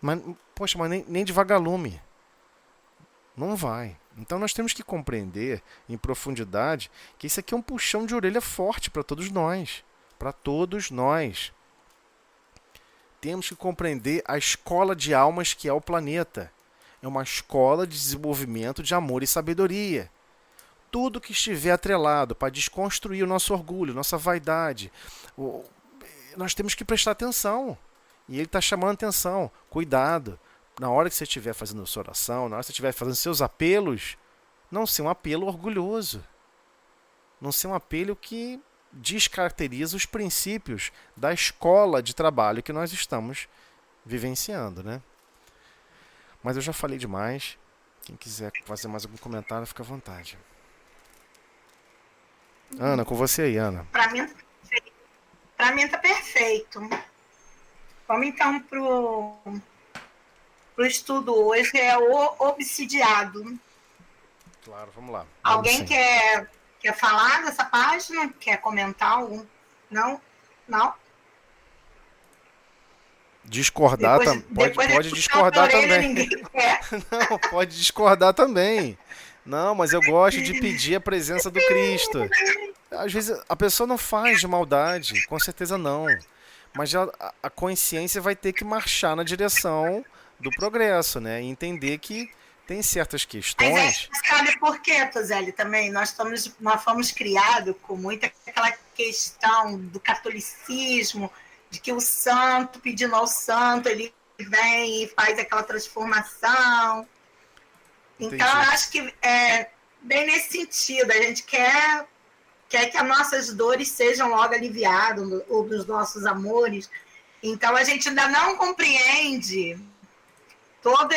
Mas, poxa, mas nem de vagalume. Não vai. Então nós temos que compreender em profundidade que isso aqui é um puxão de orelha forte para todos nós. Para todos nós. Temos que compreender a escola de almas que é o planeta. É uma escola de desenvolvimento de amor e sabedoria. Tudo que estiver atrelado para desconstruir o nosso orgulho, nossa vaidade, nós temos que prestar atenção. E ele está chamando atenção. Cuidado. Na hora que você estiver fazendo sua oração, na hora que você estiver fazendo seus apelos, não ser um apelo orgulhoso. Não ser um apelo que descaracteriza os princípios da escola de trabalho que nós estamos vivenciando, né? Mas eu já falei demais. Quem quiser fazer mais algum comentário, fica à vontade. Ana, com você aí, Ana. Para mim tá perfeito. Vamos então pro estudo hoje, é o obsidiado. Claro, vamos lá. Alguém quer falar dessa página? Quer comentar algum? Não? Discordar pode discordar também. Não, pode discordar também. Não, mas eu gosto de pedir a presença do Cristo. Às vezes a pessoa não faz de maldade, com certeza não. Mas a consciência vai ter que marchar na direção do progresso, né? E entender que tem certas questões. Mas sabe por quê, Tozelli, também? Nós fomos criados com muita aquela questão do catolicismo, de que o santo, pedindo ao santo, ele vem e faz aquela transformação. Entendi. Então, eu acho que é bem nesse sentido. A gente quer que as nossas dores sejam logo aliviadas, ou dos nossos amores. Então, a gente ainda não compreende toda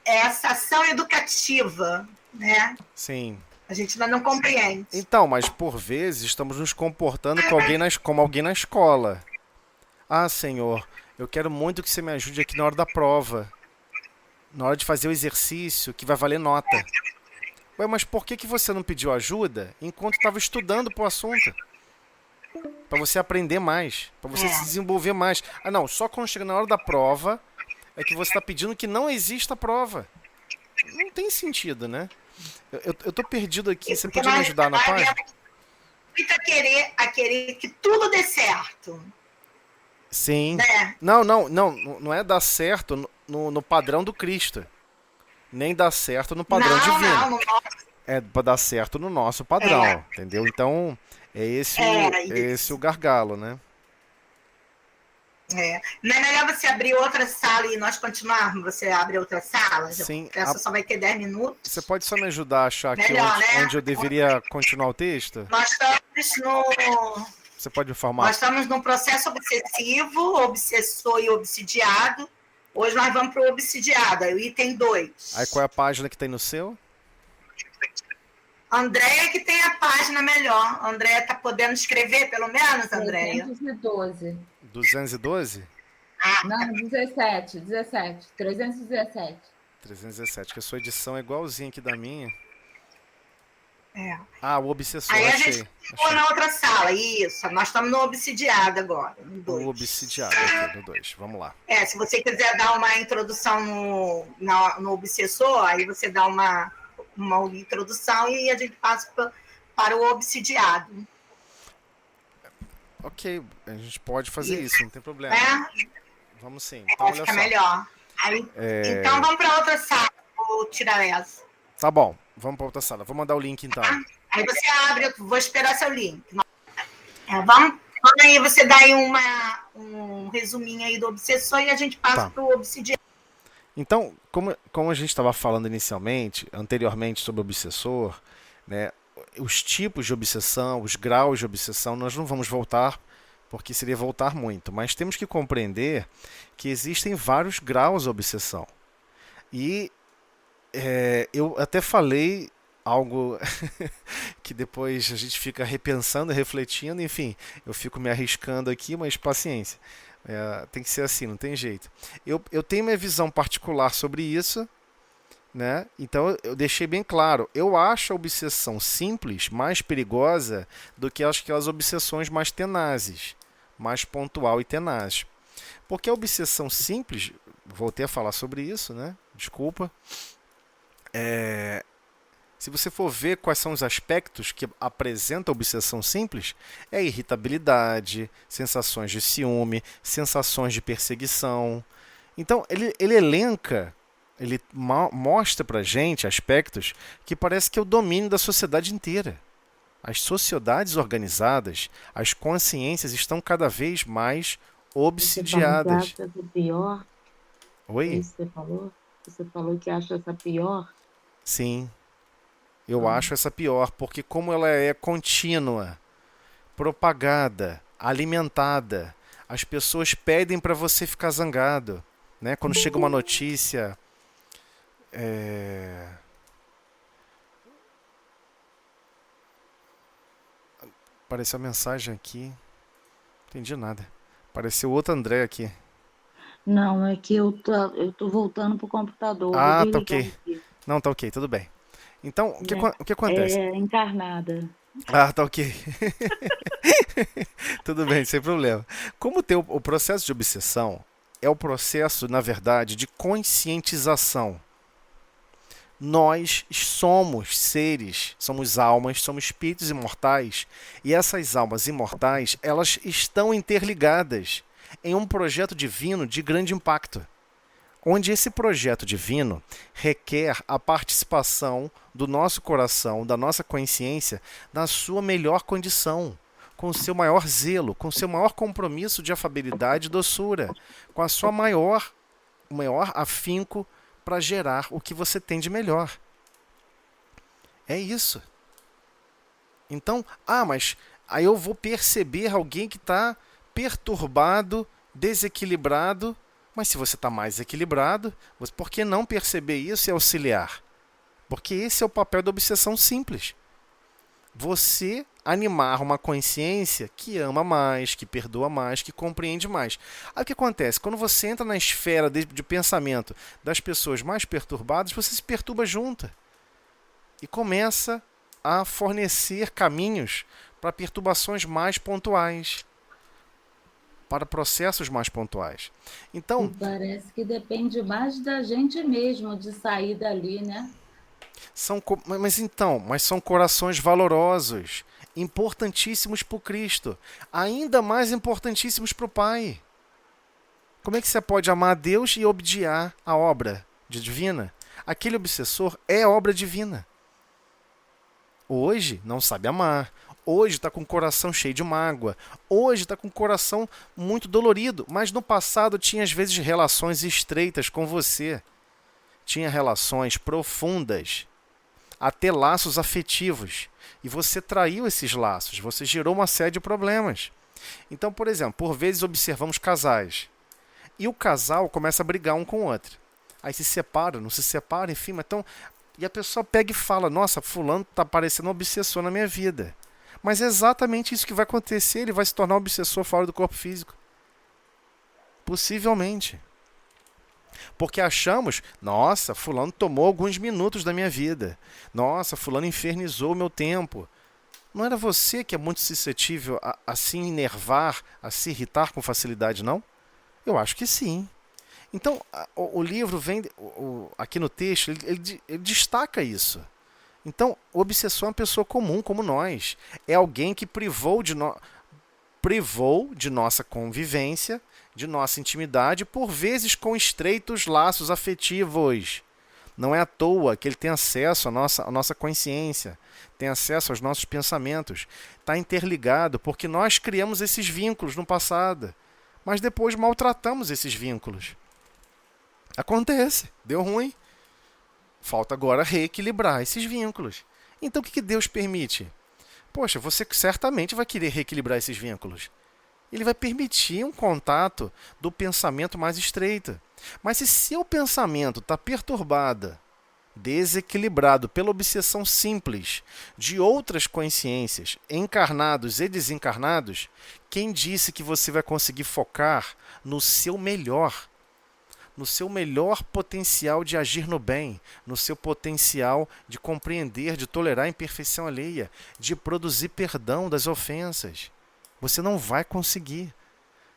essa ação educativa, né? Sim. A gente ainda não compreende. Então, mas por vezes estamos nos comportando como alguém na escola. Ah, Senhor, eu quero muito que você me ajude aqui na hora da prova. Na hora de fazer o exercício, que vai valer nota. Ué, mas por que você não pediu ajuda enquanto estava estudando pro assunto? Para você aprender mais, para você se desenvolver mais. Ah, não, só quando chega na hora da prova é que você está pedindo que não exista prova. Não tem sentido, né? Eu tô perdido aqui. Você podia me ajudar na página? Muito a querer que tudo dê certo. Sim. Né? Não é dar certo no padrão do Cristo. Nem dar certo no padrão divino. Não. É para dar certo no nosso padrão, entendeu? Então, é esse o gargalo, né? Não é melhor você abrir outra sala e nós continuarmos? Você abre outra sala? Sim. Essa só vai ter 10 minutos. Você pode só me ajudar a achar aqui onde eu deveria continuar o texto? Nós estamos no... Você pode informar? Nós estamos no processo obsessivo, obsessor e obsidiado. Hoje nós vamos para o obsidiado, o item 2. Aí qual é a página que tem no seu? Andréia que tem a página melhor. Andréia tá podendo escrever, pelo menos, Andréia? 312. 212? Não, 17. 317. 317, que a sua edição é igualzinha aqui da minha. É. Ah, o obsessor, Aí a achei. gente ficou na outra sala, isso. Nós estamos no obsidiado agora, no 2. O obsidiado aqui, no 2. Vamos lá. Se você quiser dar uma introdução no obsessor, aí você dá uma introdução e a gente passa para o obsidiado. Ok, a gente pode fazer isso, não tem problema. Vamos sim. Então, olha fica só. melhor. Aí, então vamos para outra sala, vou tirar essa. Tá bom, vamos para outra sala. Vou mandar o link então. Aí você abre, eu vou esperar seu link. Vamos aí, você dá aí um resuminho aí do obsessor e a gente passa para o obsidiado. Então, como a gente estava falando anteriormente sobre o obsessor, né, os tipos de obsessão, os graus de obsessão, nós não vamos voltar, porque seria voltar muito, mas temos que compreender que existem vários graus de obsessão. E eu até falei algo que depois a gente fica repensando, refletindo, enfim, eu fico me arriscando aqui, mas paciência. Tem que ser assim, não tem jeito. Eu tenho minha visão particular sobre isso, né? Então eu deixei bem claro. Eu acho a obsessão simples mais perigosa do que aquelas obsessões mais tenazes, mais pontual e tenaz. Porque a obsessão simples, voltei a falar sobre isso, né? Desculpa. Se você for ver quais são os aspectos que apresenta a obsessão simples, é irritabilidade, sensações de ciúme, sensações de perseguição. Então, ele elenca, ele mostra pra gente aspectos que parece que é o domínio da sociedade inteira. As sociedades organizadas, as consciências estão cada vez mais obsidiadas. Você acha pior? Oi? É isso que você falou? Você falou que acha essa pior? Sim. Eu acho essa pior, porque como ela é contínua, propagada, alimentada, as pessoas pedem para você ficar zangado, né? Quando chega uma notícia, apareceu a mensagem aqui, não entendi nada. Apareceu outro André aqui. Não, é que eu tô voltando pro computador. Ah, vou tá desligar ok. aqui. Não, tá ok, tudo bem. Então, o que acontece? É encarnada. Ah, tá ok. Tudo bem, sem problema. Como tem o processo de obsessão, é o processo, na verdade, de conscientização. Nós somos seres, somos almas, somos espíritos imortais, e essas almas imortais, elas estão interligadas em um projeto divino de grande impacto, onde esse projeto divino requer a participação do nosso coração, da nossa consciência, na sua melhor condição, com o seu maior zelo, com o seu maior compromisso de afabilidade e doçura, com a sua maior afinco para gerar o que você tem de melhor. É isso. Então, mas aí eu vou perceber alguém que está perturbado, desequilibrado. Mas se você está mais equilibrado, por que não perceber isso e auxiliar? Porque esse é o papel da obsessão simples. Você animar uma consciência que ama mais, que perdoa mais, que compreende mais. Aí o que acontece? Quando você entra na esfera de pensamento das pessoas mais perturbadas, você se perturba junto. E começa a fornecer caminhos para perturbações mais pontuais, para processos mais pontuais. Então, parece que depende mais da gente mesmo de sair dali, né? Mas são corações valorosos, importantíssimos para o Cristo, ainda mais importantíssimos para o Pai. Como é que você pode amar a Deus e obdiar a obra divina? Aquele obsessor é a obra divina. Hoje não sabe amar. Hoje está com o coração cheio de mágoa. Hoje está com o coração muito dolorido. Mas no passado tinha às vezes relações estreitas com você. Tinha relações profundas. Até laços afetivos. E você traiu esses laços. Você gerou uma série de problemas. Então, por exemplo, por vezes observamos casais. E o casal começa a brigar um com o outro. Aí se separa, não se separa, enfim. Então, E a pessoa pega e fala, nossa, fulano está parecendo um obsessor na minha vida. Mas é exatamente isso que vai acontecer, ele vai se tornar um obsessor fora do corpo físico. Possivelmente. Porque achamos, nossa, fulano tomou alguns minutos da minha vida. Nossa, fulano infernizou o meu tempo. Não era você que é muito suscetível a se enervar, a se irritar com facilidade, não? Eu acho que sim. Então, o livro vem, aqui no texto, ele destaca isso. Então, o obsessor é uma pessoa comum, como nós. É alguém que privou de nossa convivência, de nossa intimidade, por vezes com estreitos laços afetivos. Não é à toa que ele tem acesso à nossa consciência, tem acesso aos nossos pensamentos. Está interligado porque nós criamos esses vínculos no passado, mas depois maltratamos esses vínculos. Acontece, deu ruim. Falta agora reequilibrar esses vínculos. Então o que Deus permite? Poxa, você certamente vai querer reequilibrar esses vínculos. Ele vai permitir um contato do pensamento mais estreito. Mas se seu pensamento está perturbado, desequilibrado pela obsessão simples de outras consciências, encarnados e desencarnados, quem disse que você vai conseguir focar no seu melhor potencial de agir no bem, no seu potencial de compreender, de tolerar a imperfeição alheia, de produzir perdão das ofensas? Você não vai conseguir.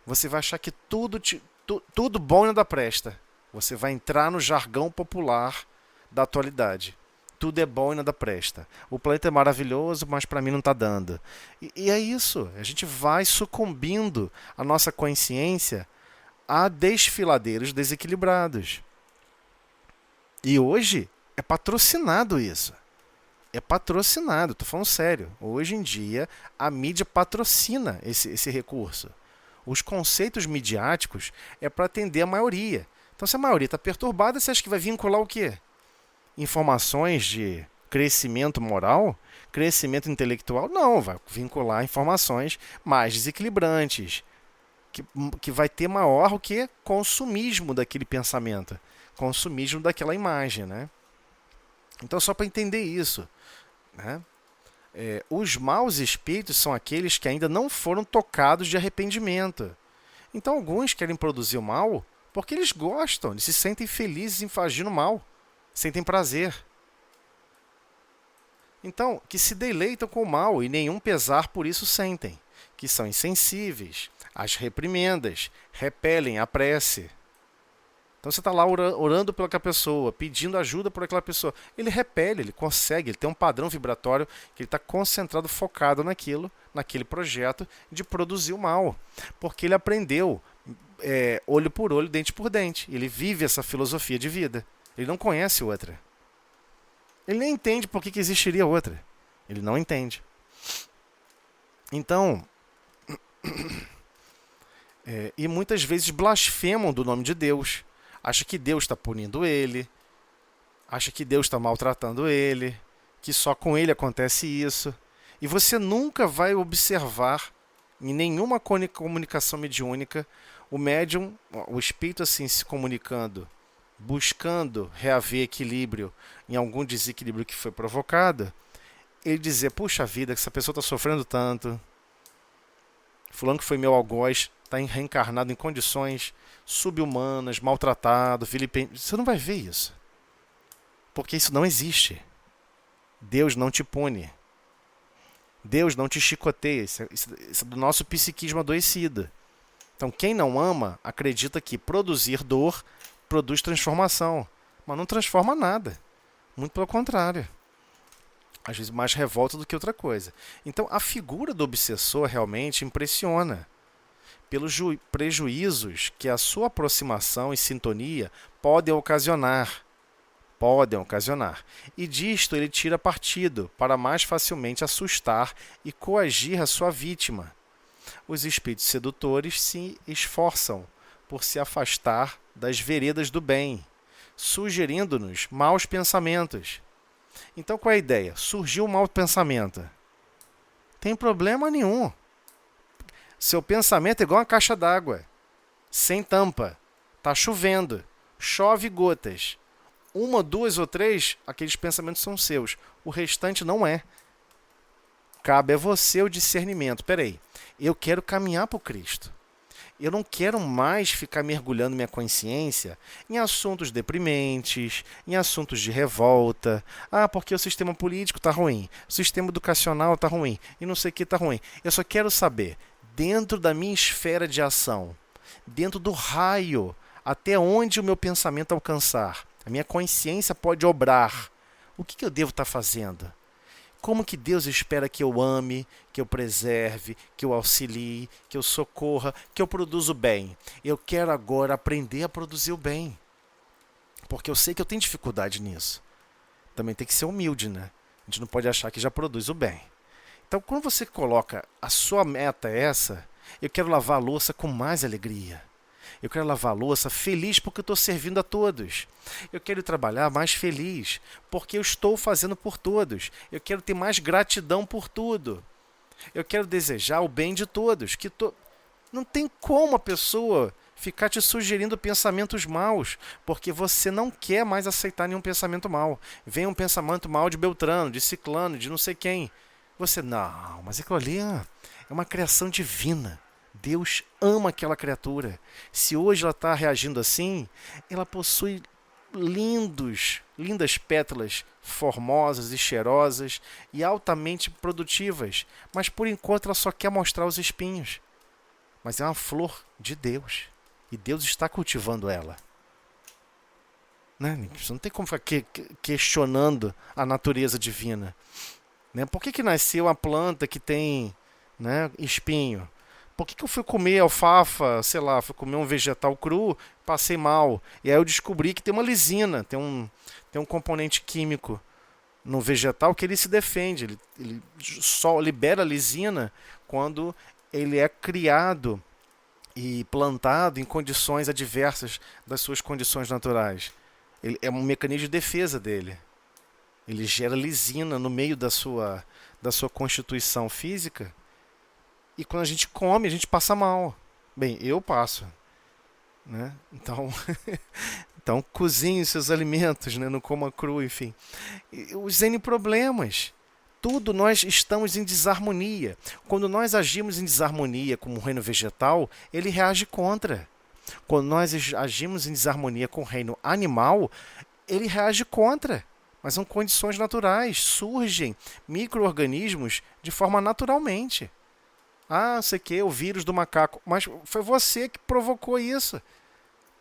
Você vai achar que tudo bom ainda presta. Você vai entrar no jargão popular da atualidade. Tudo é bom e nada presta. O planeta é maravilhoso, mas para mim não está dando. E é isso. A gente vai sucumbindo a nossa consciência a desfiladeiros desequilibrados. E hoje é patrocinado isso. É patrocinado, estou falando sério. Hoje em dia, a mídia patrocina esse recurso. Os conceitos midiáticos é para atender a maioria. Então, se a maioria está perturbada, você acha que vai vincular o quê? Informações de crescimento moral? Crescimento intelectual? Não, vai vincular informações mais desequilibrantes, que vai ter maior o que? Consumismo daquele pensamento, consumismo daquela imagem, né? Então, só para entender isso, né? Os maus espíritos são aqueles que ainda não foram tocados de arrependimento. Então, alguns querem produzir o mal porque eles gostam, eles se sentem felizes em fazer o mal, sentem prazer. Então, que se deleitam com o mal e nenhum pesar por isso sentem, que são insensíveis às reprimendas, repelem a prece. Então você está lá orando por aquela pessoa, pedindo ajuda por aquela pessoa. Ele repele, ele consegue, ele tem um padrão vibratório que ele está concentrado, focado naquele projeto de produzir o mal. Porque ele aprendeu olho por olho, dente por dente. Ele vive essa filosofia de vida. Ele não conhece outra. Ele nem entende por que existiria outra. Ele não entende. Então, e muitas vezes blasfemam do nome de Deus. Acha que Deus está punindo ele, acha que Deus está maltratando ele, que só com ele acontece isso. E você nunca vai observar, em nenhuma comunicação mediúnica, o médium, o espírito assim se comunicando, buscando reaver equilíbrio em algum desequilíbrio que foi provocado, ele dizer, puxa vida, essa pessoa está sofrendo tanto, fulano que foi meu algoz, está reencarnado em condições subhumanas, maltratado, vilipendiado. Você não vai ver isso. Porque isso não existe. Deus não te pune. Deus não te chicoteia. Isso é do nosso psiquismo adoecido. Então, quem não ama, acredita que produzir dor produz transformação. Mas não transforma nada. Muito pelo contrário. Às vezes mais revolta do que outra coisa. Então, a figura do obsessor realmente impressiona pelos prejuízos que a sua aproximação e sintonia podem ocasionar. E disto ele tira partido para mais facilmente assustar e coagir a sua vítima. Os espíritos sedutores se esforçam por se afastar das veredas do bem, sugerindo-nos maus pensamentos. Então, qual é a ideia? Surgiu um mau pensamento. Tem problema nenhum. Seu pensamento é igual uma caixa d'água, sem tampa. Está chovendo, chove gotas. uma, duas ou três, aqueles pensamentos são seus. O restante não é. Cabe a você o discernimento. Peraí, eu quero caminhar para o Cristo. Eu não quero mais ficar mergulhando minha consciência em assuntos deprimentes, em assuntos de revolta. Ah, porque o sistema político está ruim, o sistema educacional está ruim, e não sei o que está ruim. Eu só quero saber, dentro da minha esfera de ação, dentro do raio, até onde o meu pensamento alcançar, a minha consciência pode obrar. O que eu devo estar fazendo? Como que Deus espera que eu ame, que eu preserve, que eu auxilie, que eu socorra, que eu produza o bem? Eu quero agora aprender a produzir o bem. Porque eu sei que eu tenho dificuldade nisso. Também tem que ser humilde, né? A gente não pode achar que já produz o bem. Então, quando você coloca a sua meta é essa, eu quero lavar a louça com mais alegria. Eu quero lavar a louça feliz porque eu estou servindo a todos. Eu quero trabalhar mais feliz porque eu estou fazendo por todos. Eu quero ter mais gratidão por tudo. Eu quero desejar o bem de todos. Não tem como a pessoa ficar te sugerindo pensamentos maus, porque você não quer mais aceitar nenhum pensamento mau. Vem um pensamento mau de Beltrano, de Ciclano, de não sei quem. Você, não, mas aquilo ali é uma criação divina. Deus ama aquela criatura. Se hoje ela está reagindo assim, ela possui lindas pétalas formosas e cheirosas e altamente produtivas, mas por enquanto ela só quer mostrar os espinhos. Mas é uma flor de Deus e Deus está cultivando ela. Né? Você não tem como ficar questionando a natureza divina. Né? Por que nasceu uma planta que tem, né, espinho? Por que eu fui comer alfafa, sei lá, fui comer um vegetal cru, passei mal. E aí eu descobri que tem uma lisina, tem um componente químico no vegetal que ele se defende. Ele só libera lisina quando ele é criado e plantado em condições adversas das suas condições naturais. Ele é um mecanismo de defesa dele. Ele gera lisina no meio da sua constituição física. E quando a gente come, a gente passa mal. Bem, eu passo. Né? Então cozinhe seus alimentos, né? Não coma cru, enfim. Os N problemas. Tudo nós estamos em desarmonia. Quando nós agimos em desarmonia com o reino vegetal, ele reage contra. Quando nós agimos em desarmonia com o reino animal, ele reage contra. Mas são condições naturais. Surgem micro-organismos de forma naturalmente. Ah, sei que, o vírus do macaco. Mas foi você que provocou isso.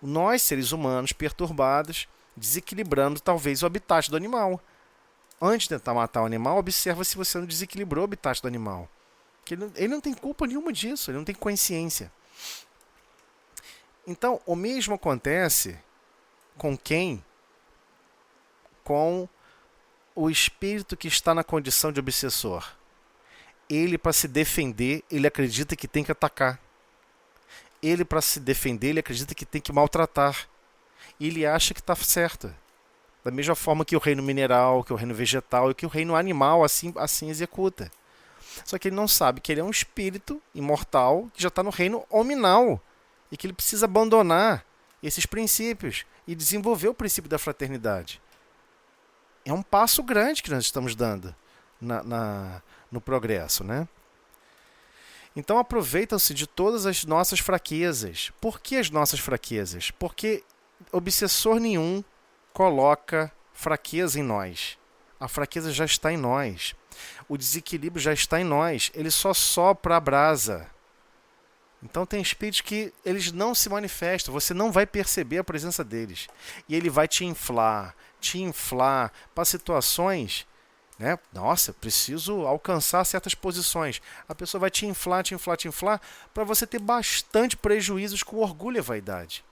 Nós, seres humanos, perturbados, desequilibrando talvez o habitat do animal. Antes de tentar matar o animal, observa se você não desequilibrou o habitat do animal. Ele não tem culpa nenhuma disso, ele não tem consciência. Então, o mesmo acontece com quem? Com o espírito que está na condição de obsessor. Ele, para se defender, ele acredita que tem que atacar. Ele, para se defender, ele acredita que tem que maltratar. E ele acha que está certo. Da mesma forma que o reino mineral, que o reino vegetal e que o reino animal assim executa. Só que ele não sabe que ele é um espírito imortal que já está no reino hominal. E que ele precisa abandonar esses princípios e desenvolver o princípio da fraternidade. É um passo grande que nós estamos dando no progresso, né? Então aproveitam-se de todas as nossas fraquezas. Por que as nossas fraquezas? Porque obsessor nenhum coloca fraqueza em nós. A fraqueza já está em nós. O desequilíbrio já está em nós. Ele só sopra a brasa. Então tem espíritos que eles não se manifestam. Você não vai perceber a presença deles. E ele vai te inflar para situações... Né? Nossa, preciso alcançar certas posições. A pessoa vai te inflar para você ter bastante prejuízos com orgulho e vaidade.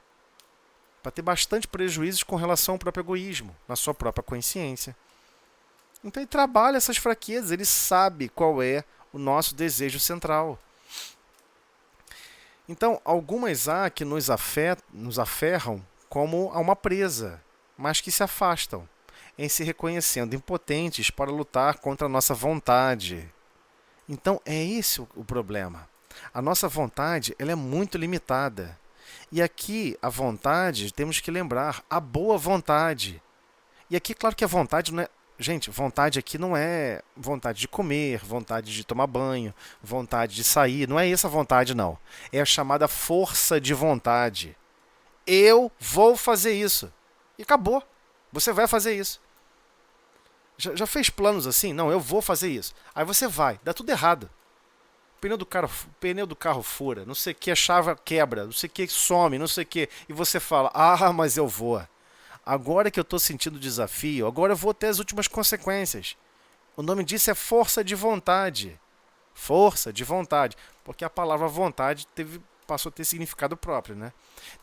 Para ter bastante prejuízos com relação ao próprio egoísmo, na sua própria consciência. Então ele trabalha essas fraquezas, ele sabe qual é o nosso desejo central. Então, algumas há que nos aferram como a uma presa, mas que se afastam, em se reconhecendo impotentes para lutar contra a nossa vontade. Então, é esse o problema. A nossa vontade ela é muito limitada. E aqui, a vontade, temos que lembrar, a boa vontade. E aqui, claro que a vontade não é... Gente, vontade aqui não é vontade de comer, vontade de tomar banho, vontade de sair. Não é essa vontade, não. É a chamada força de vontade. Eu vou fazer isso. E acabou. Você vai fazer isso. Já fez planos assim? Não, eu vou fazer isso. Aí você vai. Dá tudo errado. Pneu do carro fura, não sei o que, a chave quebra, não sei o que, some, não sei o que. E você fala, mas eu vou. Agora que eu estou sentindo o desafio, agora eu vou ter as últimas consequências. O nome disso é força de vontade. Força de vontade. Porque a palavra vontade passou a ter significado próprio, né?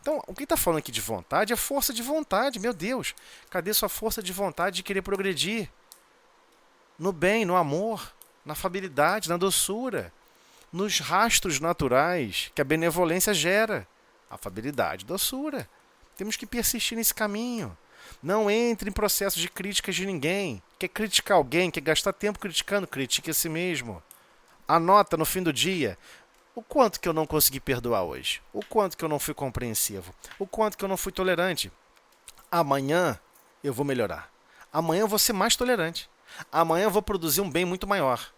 Então, o que está falando aqui de vontade é força de vontade. Meu Deus, cadê sua força de vontade de querer progredir? No bem, no amor, na afabilidade, na doçura, nos rastros naturais que a benevolência gera. Afabilidade, doçura. Temos que persistir nesse caminho. Não entre em processo de críticas de ninguém. Quer criticar alguém, quer gastar tempo criticando, critique a si mesmo. Anota no fim do dia o quanto que eu não consegui perdoar hoje. O quanto que eu não fui compreensivo. O quanto que eu não fui tolerante. Amanhã eu vou melhorar. Amanhã eu vou ser mais tolerante. Amanhã eu vou produzir um bem muito maior.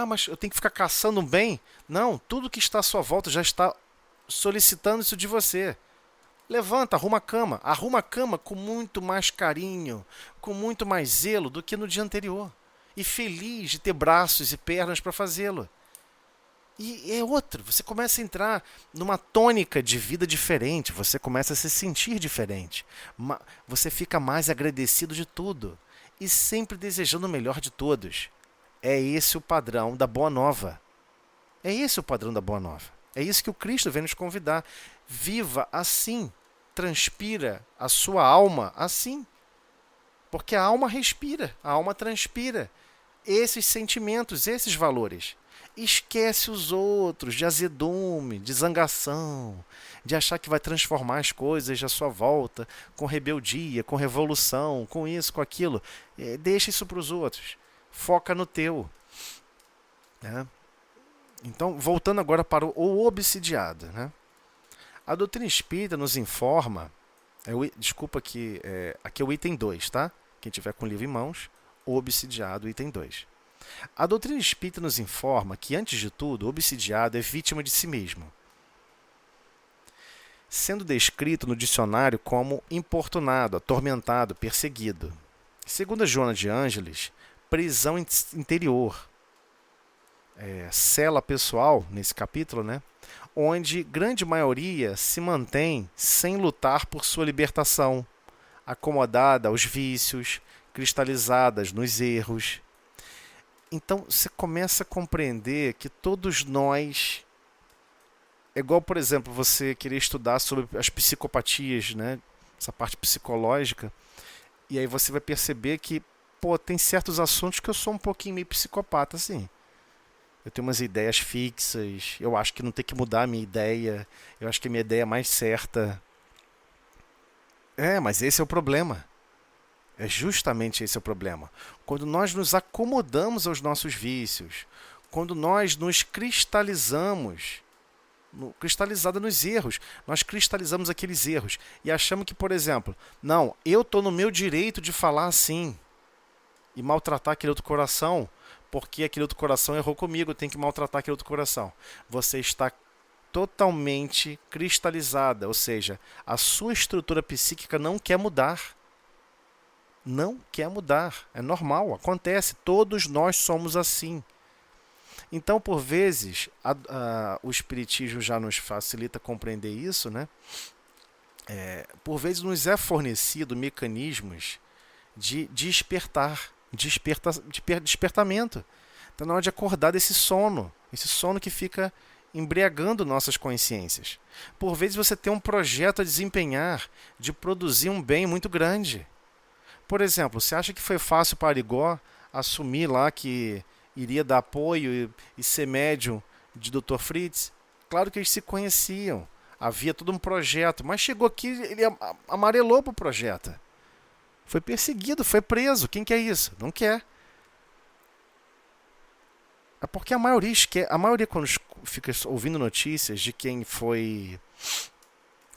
Mas eu tenho que ficar caçando um bem? Não, tudo que está à sua volta já está solicitando isso de você. Levanta, arruma a cama com muito mais carinho, com muito mais zelo do que no dia anterior. E feliz de ter braços e pernas para fazê-lo. E é outro, você começa a entrar numa tônica de vida diferente, você começa a se sentir diferente. Você fica mais agradecido de tudo e sempre desejando o melhor de todos. É esse o padrão da Boa Nova. É esse o padrão da Boa Nova. É isso que o Cristo vem nos convidar. Viva assim. Transpira a sua alma assim. Porque a alma respira, a alma transpira esses sentimentos, esses valores. Esquece os outros de azedume, de zangação, de achar que vai transformar as coisas à sua volta com rebeldia, com revolução, com isso, com aquilo. Deixa isso para os outros. Foca no teu. Né? Então, voltando agora para o obsidiado. Né? A doutrina espírita nos informa... desculpa que aqui é o item 2, tá? Quem tiver com o livro em mãos, o obsidiado, item 2. A doutrina espírita nos informa que, antes de tudo, o obsidiado é vítima de si mesmo, sendo descrito no dicionário como importunado, atormentado, perseguido. Segundo a Joana de Ângeles, prisão interior, cela pessoal, nesse capítulo, né? Onde grande maioria se mantém sem lutar por sua libertação, acomodada aos vícios, cristalizadas nos erros. Então você começa a compreender que todos nós... É igual, por exemplo, você querer estudar sobre as psicopatias, né? Essa parte psicológica, e aí você vai perceber que tem certos assuntos que eu sou um pouquinho meio psicopata, assim. Eu tenho umas ideias fixas, eu acho que não tem que mudar a minha ideia, eu acho que a minha ideia é mais certa. Mas esse é o problema. É justamente esse o problema. Quando nós nos acomodamos aos nossos vícios, quando nós nos cristalizamos, cristalizada nos erros, nós cristalizamos aqueles erros e achamos que, por exemplo, não, eu estou no meu direito de falar assim e maltratar aquele outro coração, porque aquele outro coração errou comigo, eu tenho que maltratar aquele outro coração. Você está totalmente cristalizada, ou seja, a sua estrutura psíquica não quer mudar. Não quer mudar. É normal, acontece. Todos nós somos assim. Então, por vezes, o Espiritismo já nos facilita compreender isso, né? Por vezes nos é fornecido mecanismos de despertamento. Então, na hora de acordar desse sono, esse sono que fica embriagando nossas consciências. Por vezes você tem um projeto a desempenhar de produzir um bem muito grande. Por exemplo, você acha que foi fácil para Arigó assumir lá que iria dar apoio e ser médium de Dr. Fritz? Claro que eles se conheciam, havia todo um projeto, mas chegou aqui, ele amarelou para o projeto. Foi perseguido, foi preso. Quem quer isso? Não quer. É porque a maioria quando fica ouvindo notícias de quem foi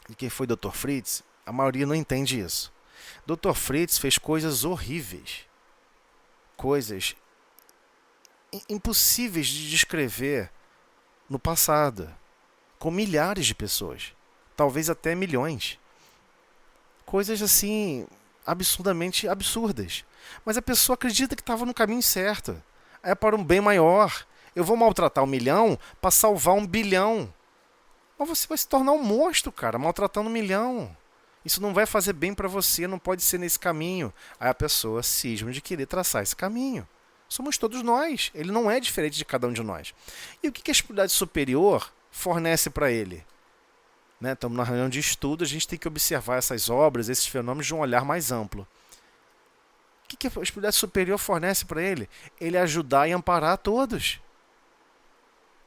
Dr. Fritz, a maioria não entende isso. Dr. Fritz fez coisas horríveis, coisas impossíveis de descrever no passado, com milhares de pessoas, talvez até milhões. Coisas assim, absurdamente absurdas. Mas a pessoa acredita que estava no caminho certo. É para um bem maior. Eu vou maltratar 1 milhão para salvar 1 bilhão. Mas você vai se tornar um monstro, cara, maltratando 1 milhão. Isso não vai fazer bem para você, não pode ser nesse caminho. Aí a pessoa cisma de querer traçar esse caminho. Somos todos nós. Ele não é diferente de cada um de nós. E o que a espiritualidade superior fornece para ele? Né? Estamos na reunião de estudo, a gente tem que observar essas obras, esses fenômenos de um olhar mais amplo. O que a espiritualidade superior fornece para ele? Ele ajudar e amparar todos.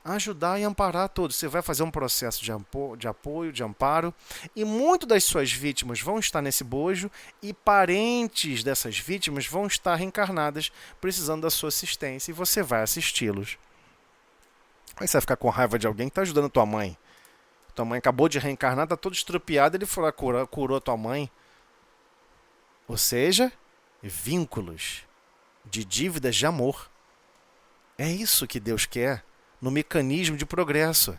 Ajudar e amparar todos. Você vai fazer um processo de apoio, de amparo, e muitas das suas vítimas vão estar nesse bojo, e parentes dessas vítimas vão estar reencarnadas, precisando da sua assistência, e você vai assisti-los. Aí você vai ficar com raiva de alguém que está ajudando a tua mãe. Tua mãe acabou de reencarnar, está toda estrupiada, ele foi lá, curou a tua mãe. Ou seja, vínculos de dívidas de amor. É isso que Deus quer no mecanismo de progresso.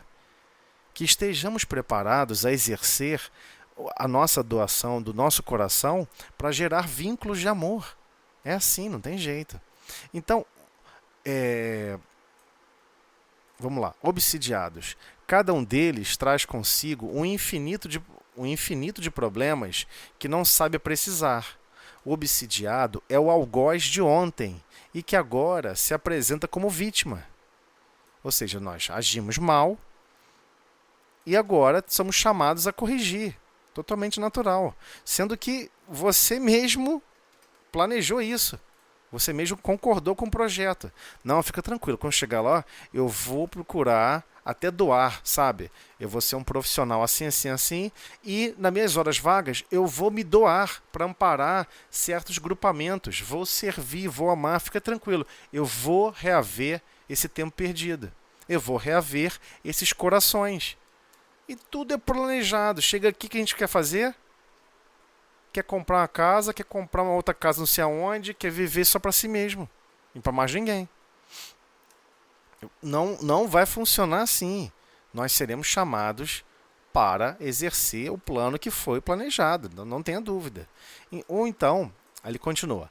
Que estejamos preparados a exercer a nossa doação do nosso coração para gerar vínculos de amor. É assim, não tem jeito. Então, vamos lá. Obsidiados. Cada um deles traz consigo um infinito de problemas que não sabe precisar. O obsidiado é o algoz de ontem e que agora se apresenta como vítima. Ou seja, nós agimos mal e agora somos chamados a corrigir. Totalmente natural. Sendo que você mesmo planejou isso. Você mesmo concordou com o projeto. Não, fica tranquilo. Quando chegar lá, eu vou procurar até doar, sabe? Eu vou ser um profissional assim, assim, assim. E nas minhas horas vagas, eu vou me doar para amparar certos grupamentos. Vou servir, vou amar. Fica tranquilo. Eu vou reaver esse tempo perdido. Eu vou reaver esses corações. E tudo é planejado. Chega aqui, o que a gente quer fazer? Quer comprar uma casa, quer comprar uma outra casa não sei aonde, quer viver só para si mesmo. E para mais ninguém. Não vai funcionar assim. Nós seremos chamados para exercer o plano que foi planejado. Não tenha dúvida. Ou então, ele continua.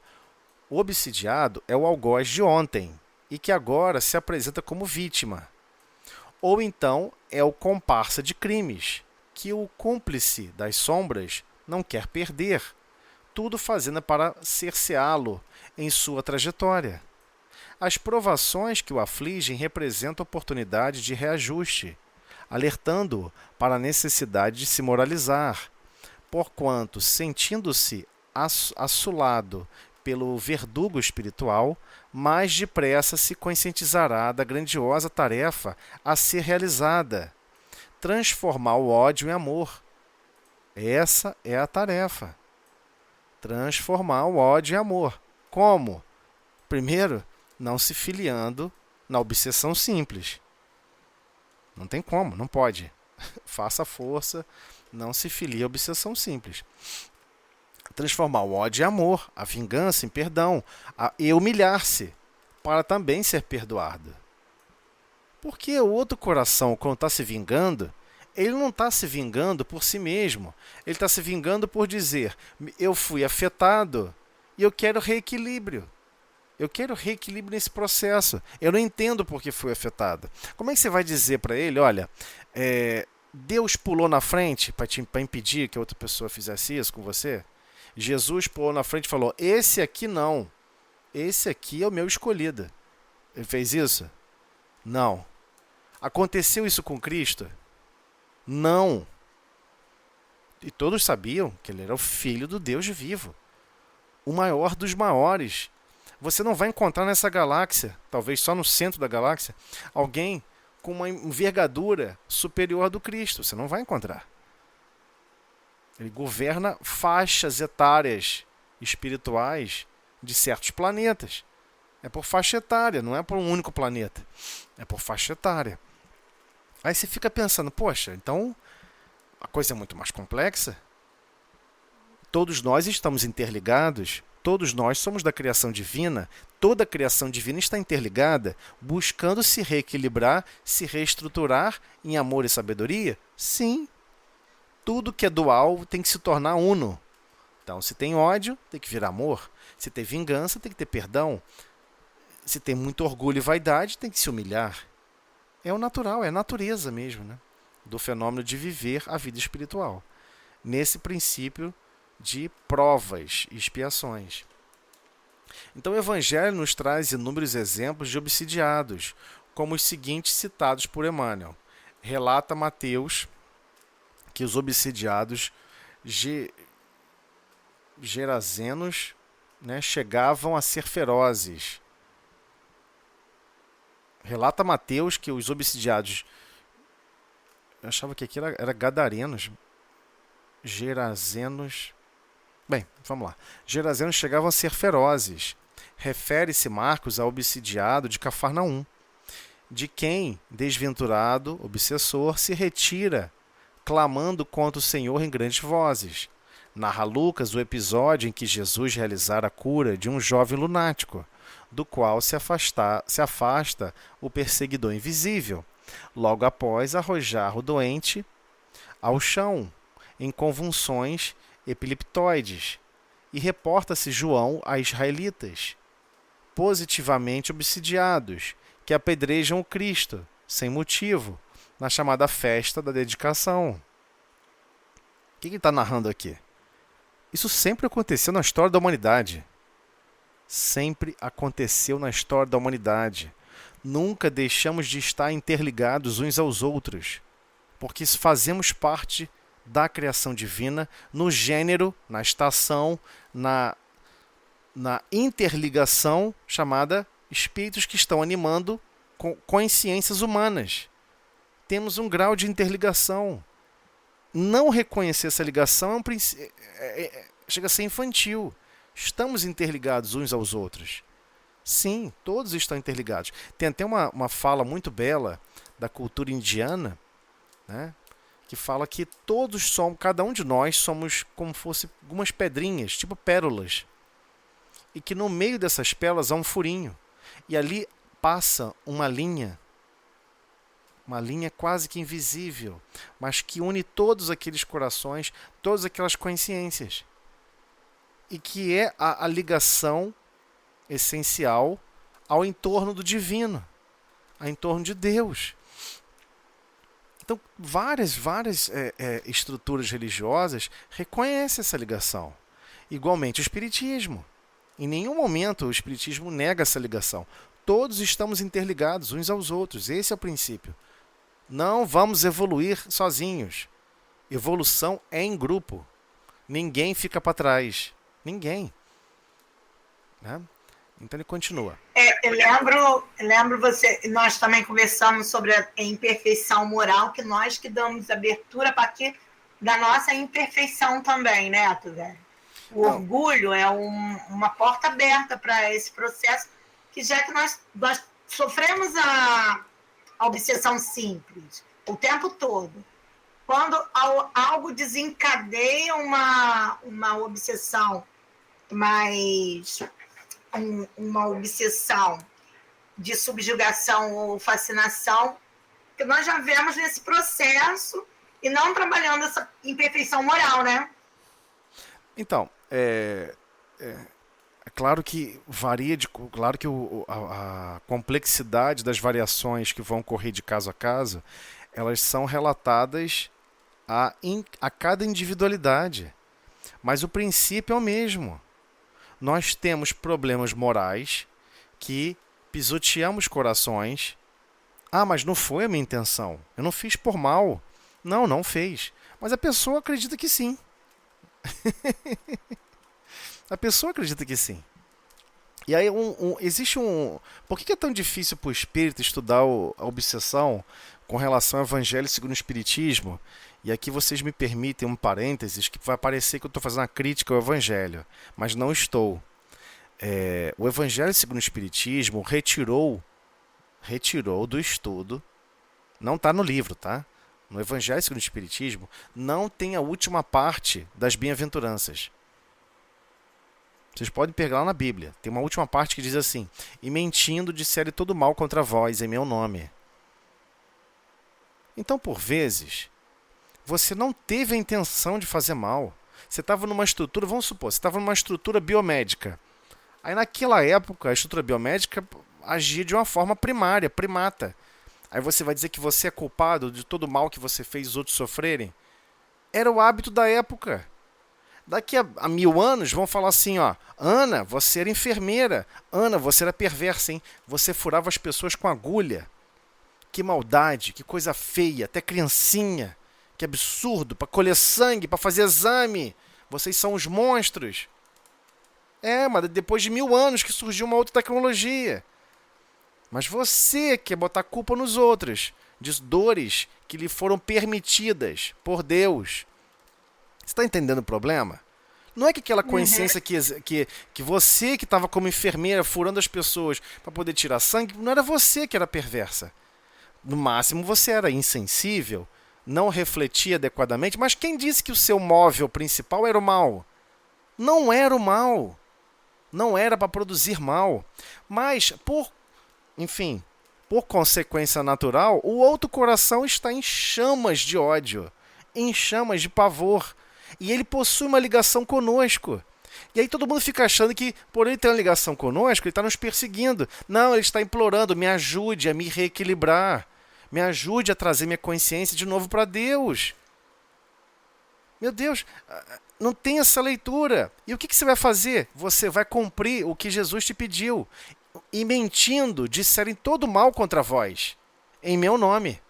O obsidiado é o algoz de ontem e que agora se apresenta como vítima. Ou então é o comparsa de crimes, que o cúmplice das sombras não quer perder, tudo fazendo para cerceá-lo em sua trajetória. As provações que o afligem representam oportunidade de reajuste, alertando-o para a necessidade de se moralizar, porquanto, sentindo-se assolado pelo verdugo espiritual, mais depressa se conscientizará da grandiosa tarefa a ser realizada, transformar o ódio em amor. Essa é a tarefa. Transformar o ódio em amor. Como? Primeiro, não se filiando na obsessão simples. Não tem como, não pode. Faça força, não se filie à obsessão simples. Transformar o ódio em amor, a vingança em perdão, e humilhar-se para também ser perdoado. Porque o outro coração, quando está se vingando, ele não está se vingando por si mesmo. Ele está se vingando por dizer, eu fui afetado e eu quero reequilíbrio. Eu quero reequilíbrio nesse processo. Eu não entendo por que fui afetado. Como é que você vai dizer para ele, olha, Deus pulou na frente para impedir que outra pessoa fizesse isso com você? Jesus pulou na frente e falou, esse aqui não. Esse aqui é o meu escolhido. Ele fez isso? Não. Aconteceu isso com Cristo? Não. E todos sabiam que ele era o Filho do Deus vivo. O maior dos maiores. Você não vai encontrar nessa galáxia, talvez só no centro da galáxia, alguém com uma envergadura superior à do Cristo. Você não vai encontrar. Ele governa faixas etárias espirituais de certos planetas. É por faixa etária, não é por um único planeta. É por faixa etária. Aí você fica pensando, poxa, então a coisa é muito mais complexa? Todos nós estamos interligados, todos nós somos da criação divina, toda a criação divina está interligada, buscando se reequilibrar, se reestruturar em amor e sabedoria? Sim. Tudo que é dual tem que se tornar uno. Então, se tem ódio, tem que virar amor. Se tem vingança, tem que ter perdão. Se tem muito orgulho e vaidade, tem que se humilhar. É o natural, é a natureza mesmo, né? Do fenômeno de viver a vida espiritual. Nesse princípio de provas e expiações. Então, o Evangelho nos traz inúmeros exemplos de obsidiados, como os seguintes citados por Emmanuel. Relata Mateus que os obsidiados gerazenos, né, chegavam a ser ferozes. Relata Mateus que os obsidiados, eu achava que aqui era gadarenos, gerazenos. Bem, vamos lá. Gerazenos chegavam a ser ferozes. Refere-se Marcos ao obsidiado de Cafarnaum, de quem, desventurado, obsessor, se retira, clamando contra o Senhor em grandes vozes. Narra Lucas o episódio em que Jesus realizara a cura de um jovem lunático, do qual se afasta o perseguidor invisível, logo após arrojar o doente ao chão, em convulsões epileptoides, e reporta-se João a israelitas, positivamente obsidiados, que apedrejam o Cristo, sem motivo, na chamada festa da dedicação. O que ele está narrando aqui? Isso sempre aconteceu na história da humanidade. Sempre aconteceu na história da humanidade. Nunca deixamos de estar interligados uns aos outros, porque fazemos parte da criação divina, no gênero, na estação, na interligação chamada espíritos que estão animando consciências humanas. Temos um grau de interligação. Não reconhecer essa ligação chega a ser infantil. Estamos interligados uns aos outros. Sim, todos estão interligados. Tem até uma fala muito bela da cultura indiana, né, que fala que todos somos, cada um de nós somos como fosse algumas pedrinhas, tipo pérolas. E que no meio dessas pérolas há um furinho. E ali passa uma linha quase que invisível, mas que une todos aqueles corações, todas aquelas consciências. E que é a ligação essencial ao entorno do divino, ao entorno de Deus. Então, várias estruturas religiosas reconhecem essa ligação. Igualmente o Espiritismo. Em nenhum momento o Espiritismo nega essa ligação. Todos estamos interligados uns aos outros. Esse é o princípio. Não vamos evoluir sozinhos. Evolução é em grupo. Ninguém fica para trás. Ninguém. Né? Então ele continua. Eu lembro nós também conversamos sobre a imperfeição moral, que nós que damos abertura a partir da nossa imperfeição também, né, Tuvé? O orgulho é uma porta aberta para esse processo, que já que nós sofremos a obsessão simples o tempo todo, quando algo desencadeia uma obsessão mais uma obsessão de subjugação ou fascinação, que nós já vemos nesse processo e não trabalhando essa imperfeição moral, né? Então, é claro que varia, claro que a complexidade das variações que vão ocorrer de caso a caso, elas são relatadas a cada individualidade. Mas o princípio é o mesmo. Nós temos problemas morais que pisoteamos corações. Ah, mas não foi a minha intenção. Eu não fiz por mal. Não fez. Mas a pessoa acredita que sim. A pessoa acredita que sim. E aí existe um... Por que é tão difícil para o espírito estudar a obsessão com relação ao Evangelho segundo o Espiritismo? E aqui vocês me permitem um parênteses, que vai parecer que eu estou fazendo uma crítica ao Evangelho, mas não estou. O Evangelho segundo o Espiritismo retirou do estudo, não está no livro, tá? No Evangelho segundo o Espiritismo não tem a última parte das bem-aventuranças. Vocês podem pegar lá na Bíblia. Tem uma última parte que diz assim: e mentindo disserem todo mal contra vós em meu nome. Então, por vezes, você não teve a intenção de fazer mal. Você estava numa estrutura, vamos supor, você estava numa estrutura biomédica. Aí naquela época, a estrutura biomédica agia de uma forma primária, primata. Aí você vai dizer que você é culpado de todo o mal que você fez os outros sofrerem? Era o hábito da época. Daqui a 1000 anos vão falar assim, ó: Ana, você era enfermeira. Ana, você era perversa, hein? Você furava as pessoas com agulha. Que maldade, que coisa feia, até criancinha. Que absurdo, para colher sangue, para fazer exame. Vocês são os monstros. Mas depois de 1000 anos que surgiu uma outra tecnologia. Mas você quer botar culpa nos outros, de dores que lhe foram permitidas por Deus. Você está entendendo o problema? Não é que aquela consciência que você que estava como enfermeira furando as pessoas para poder tirar sangue, não era você que era perversa. No máximo você era insensível, não refletia adequadamente, mas quem disse que o seu móvel principal era o mal? Não era o mal. Não era para produzir mal. Mas, por consequência natural, o outro coração está em chamas de ódio, em chamas de pavor. E ele possui uma ligação conosco. E aí todo mundo fica achando que, por ele ter uma ligação conosco, ele está nos perseguindo. Não, ele está implorando: me ajude a me reequilibrar. Me ajude a trazer minha consciência de novo para Deus. Meu Deus, não tem essa leitura. E o que você vai fazer? Você vai cumprir o que Jesus te pediu. E mentindo, disserem todo mal contra vós, em meu nome.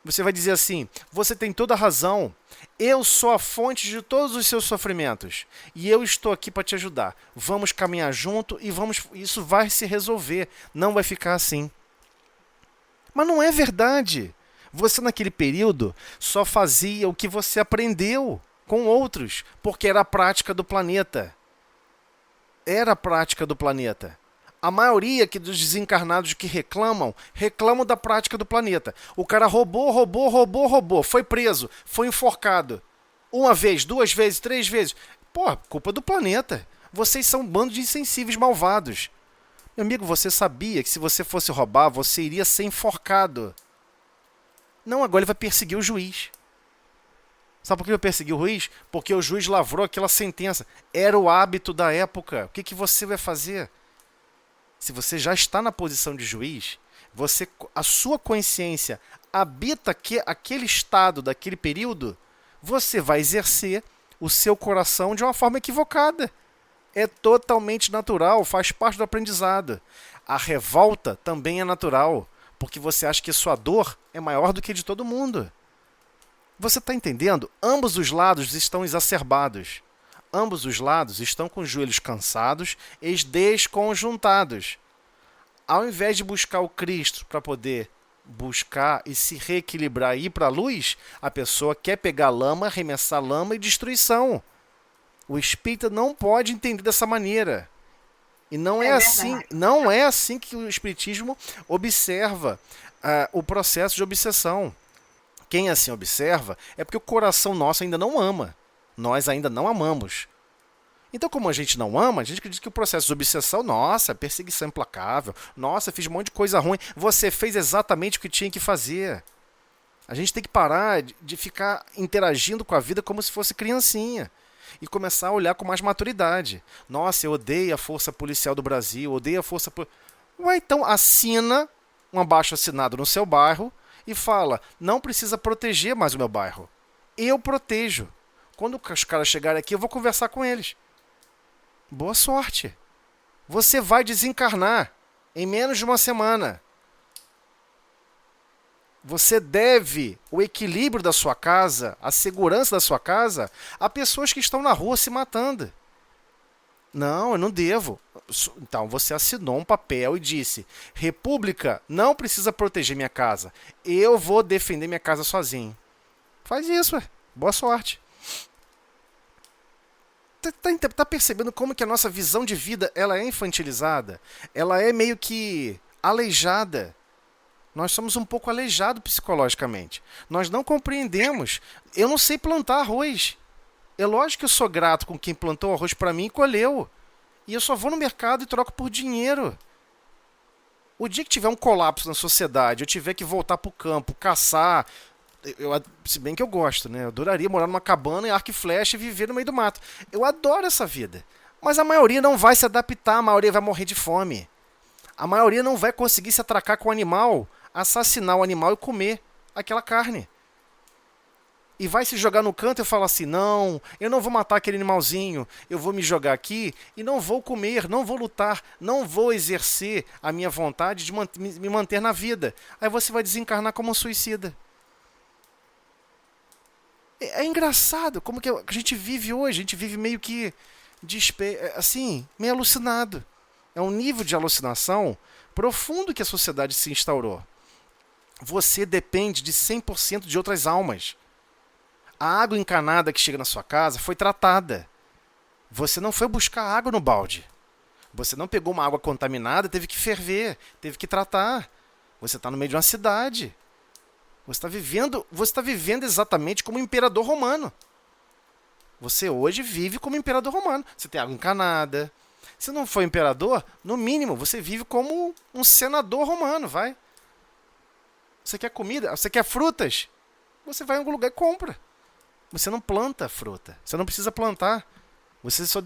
Você vai dizer assim: você tem toda a razão. Eu sou a fonte de todos os seus sofrimentos. E eu estou aqui para te ajudar. Vamos caminhar junto e isso vai se resolver. Não vai ficar assim. Mas não é verdade. Você naquele período só fazia o que você aprendeu com outros, porque era a prática do planeta. Era a prática do planeta. A maioria dos desencarnados que reclamam da prática do planeta. O cara roubou, foi preso, foi enforcado. 1 vez, 2 vezes, 3 vezes. Culpa do planeta. Vocês são um bando de insensíveis malvados. Meu amigo, você sabia que se você fosse roubar, você iria ser enforcado. Não, agora ele vai perseguir o juiz. Sabe por que ele perseguiu o juiz? Porque o juiz lavrou aquela sentença. Era o hábito da época. O que você vai fazer? Se você já está na posição de juiz, a sua consciência habita aquele estado daquele período, você vai exercer o seu coração de uma forma equivocada. É totalmente natural, faz parte do aprendizado. A revolta também é natural, porque você acha que sua dor é maior do que a de todo mundo. Você está entendendo? Ambos os lados estão exacerbados. Ambos os lados estão com os joelhos cansados e desconjuntados. Ao invés de buscar o Cristo para poder buscar e se reequilibrar e ir para a luz, a pessoa quer pegar lama, arremessar lama e destruição. O espírita não pode entender dessa maneira. E não é assim que o espiritismo observa o processo de obsessão. Quem assim observa é porque o coração nosso ainda não ama. Nós ainda não amamos. Então, como a gente não ama, a gente acredita que o processo de obsessão, nossa, perseguição implacável, nossa, fiz um monte de coisa ruim. Você fez exatamente o que tinha que fazer. A gente tem que parar de ficar interagindo com a vida como se fosse criancinha. E começar a olhar com mais maturidade. Nossa, eu odeio a Força Policial do Brasil, odeio a Força... então assina um abaixo-assinado no seu bairro e fala: não precisa proteger mais o meu bairro. Eu protejo. Quando os caras chegarem aqui, eu vou conversar com eles. Boa sorte. Você vai desencarnar em menos de uma semana. Você deve o equilíbrio da sua casa, a segurança da sua casa, a pessoas que estão na rua se matando. Não, eu não devo. Então você assinou um papel e disse: República não precisa proteger minha casa. Eu vou defender minha casa sozinho. Faz isso, boa sorte. Tá percebendo como que a nossa visão de vida ela é infantilizada? Ela é meio que aleijada. Nós somos um pouco aleijados psicologicamente. Nós não compreendemos. Eu não sei plantar arroz. É lógico que eu sou grato com quem plantou arroz para mim e colheu. E eu só vou no mercado e troco por dinheiro. O dia que tiver um colapso na sociedade, eu tiver que voltar para o campo, caçar, se bem que eu gosto, né? Eu adoraria morar numa cabana em arco e flecha e viver no meio do mato. Eu adoro essa vida. Mas a maioria não vai se adaptar, a maioria vai morrer de fome. A maioria não vai conseguir se atracar com o animal, assassinar o animal e comer aquela carne. E vai se jogar no canto e falar assim, não, eu não vou matar aquele animalzinho, eu vou me jogar aqui e não vou comer, não vou lutar, não vou exercer a minha vontade de me manter na vida. Aí você vai desencarnar como um suicida. É engraçado como que a gente vive hoje, a gente vive meio que assim, meio alucinado. É um nível de alucinação profundo que a sociedade se instaurou. Você depende de 100% de outras almas. A água encanada que chega na sua casa foi tratada. Você não foi buscar água no balde. Você não pegou uma água contaminada, teve que ferver, teve que tratar. Você está no meio de uma cidade. Você está vivendo exatamente como um imperador romano. Você hoje vive como imperador romano. Você tem água encanada. Se não for imperador, no mínimo, você vive como um senador romano, vai. Você quer comida? Você quer frutas? Você vai em algum lugar e compra. Você não planta fruta. Você não precisa plantar. Você só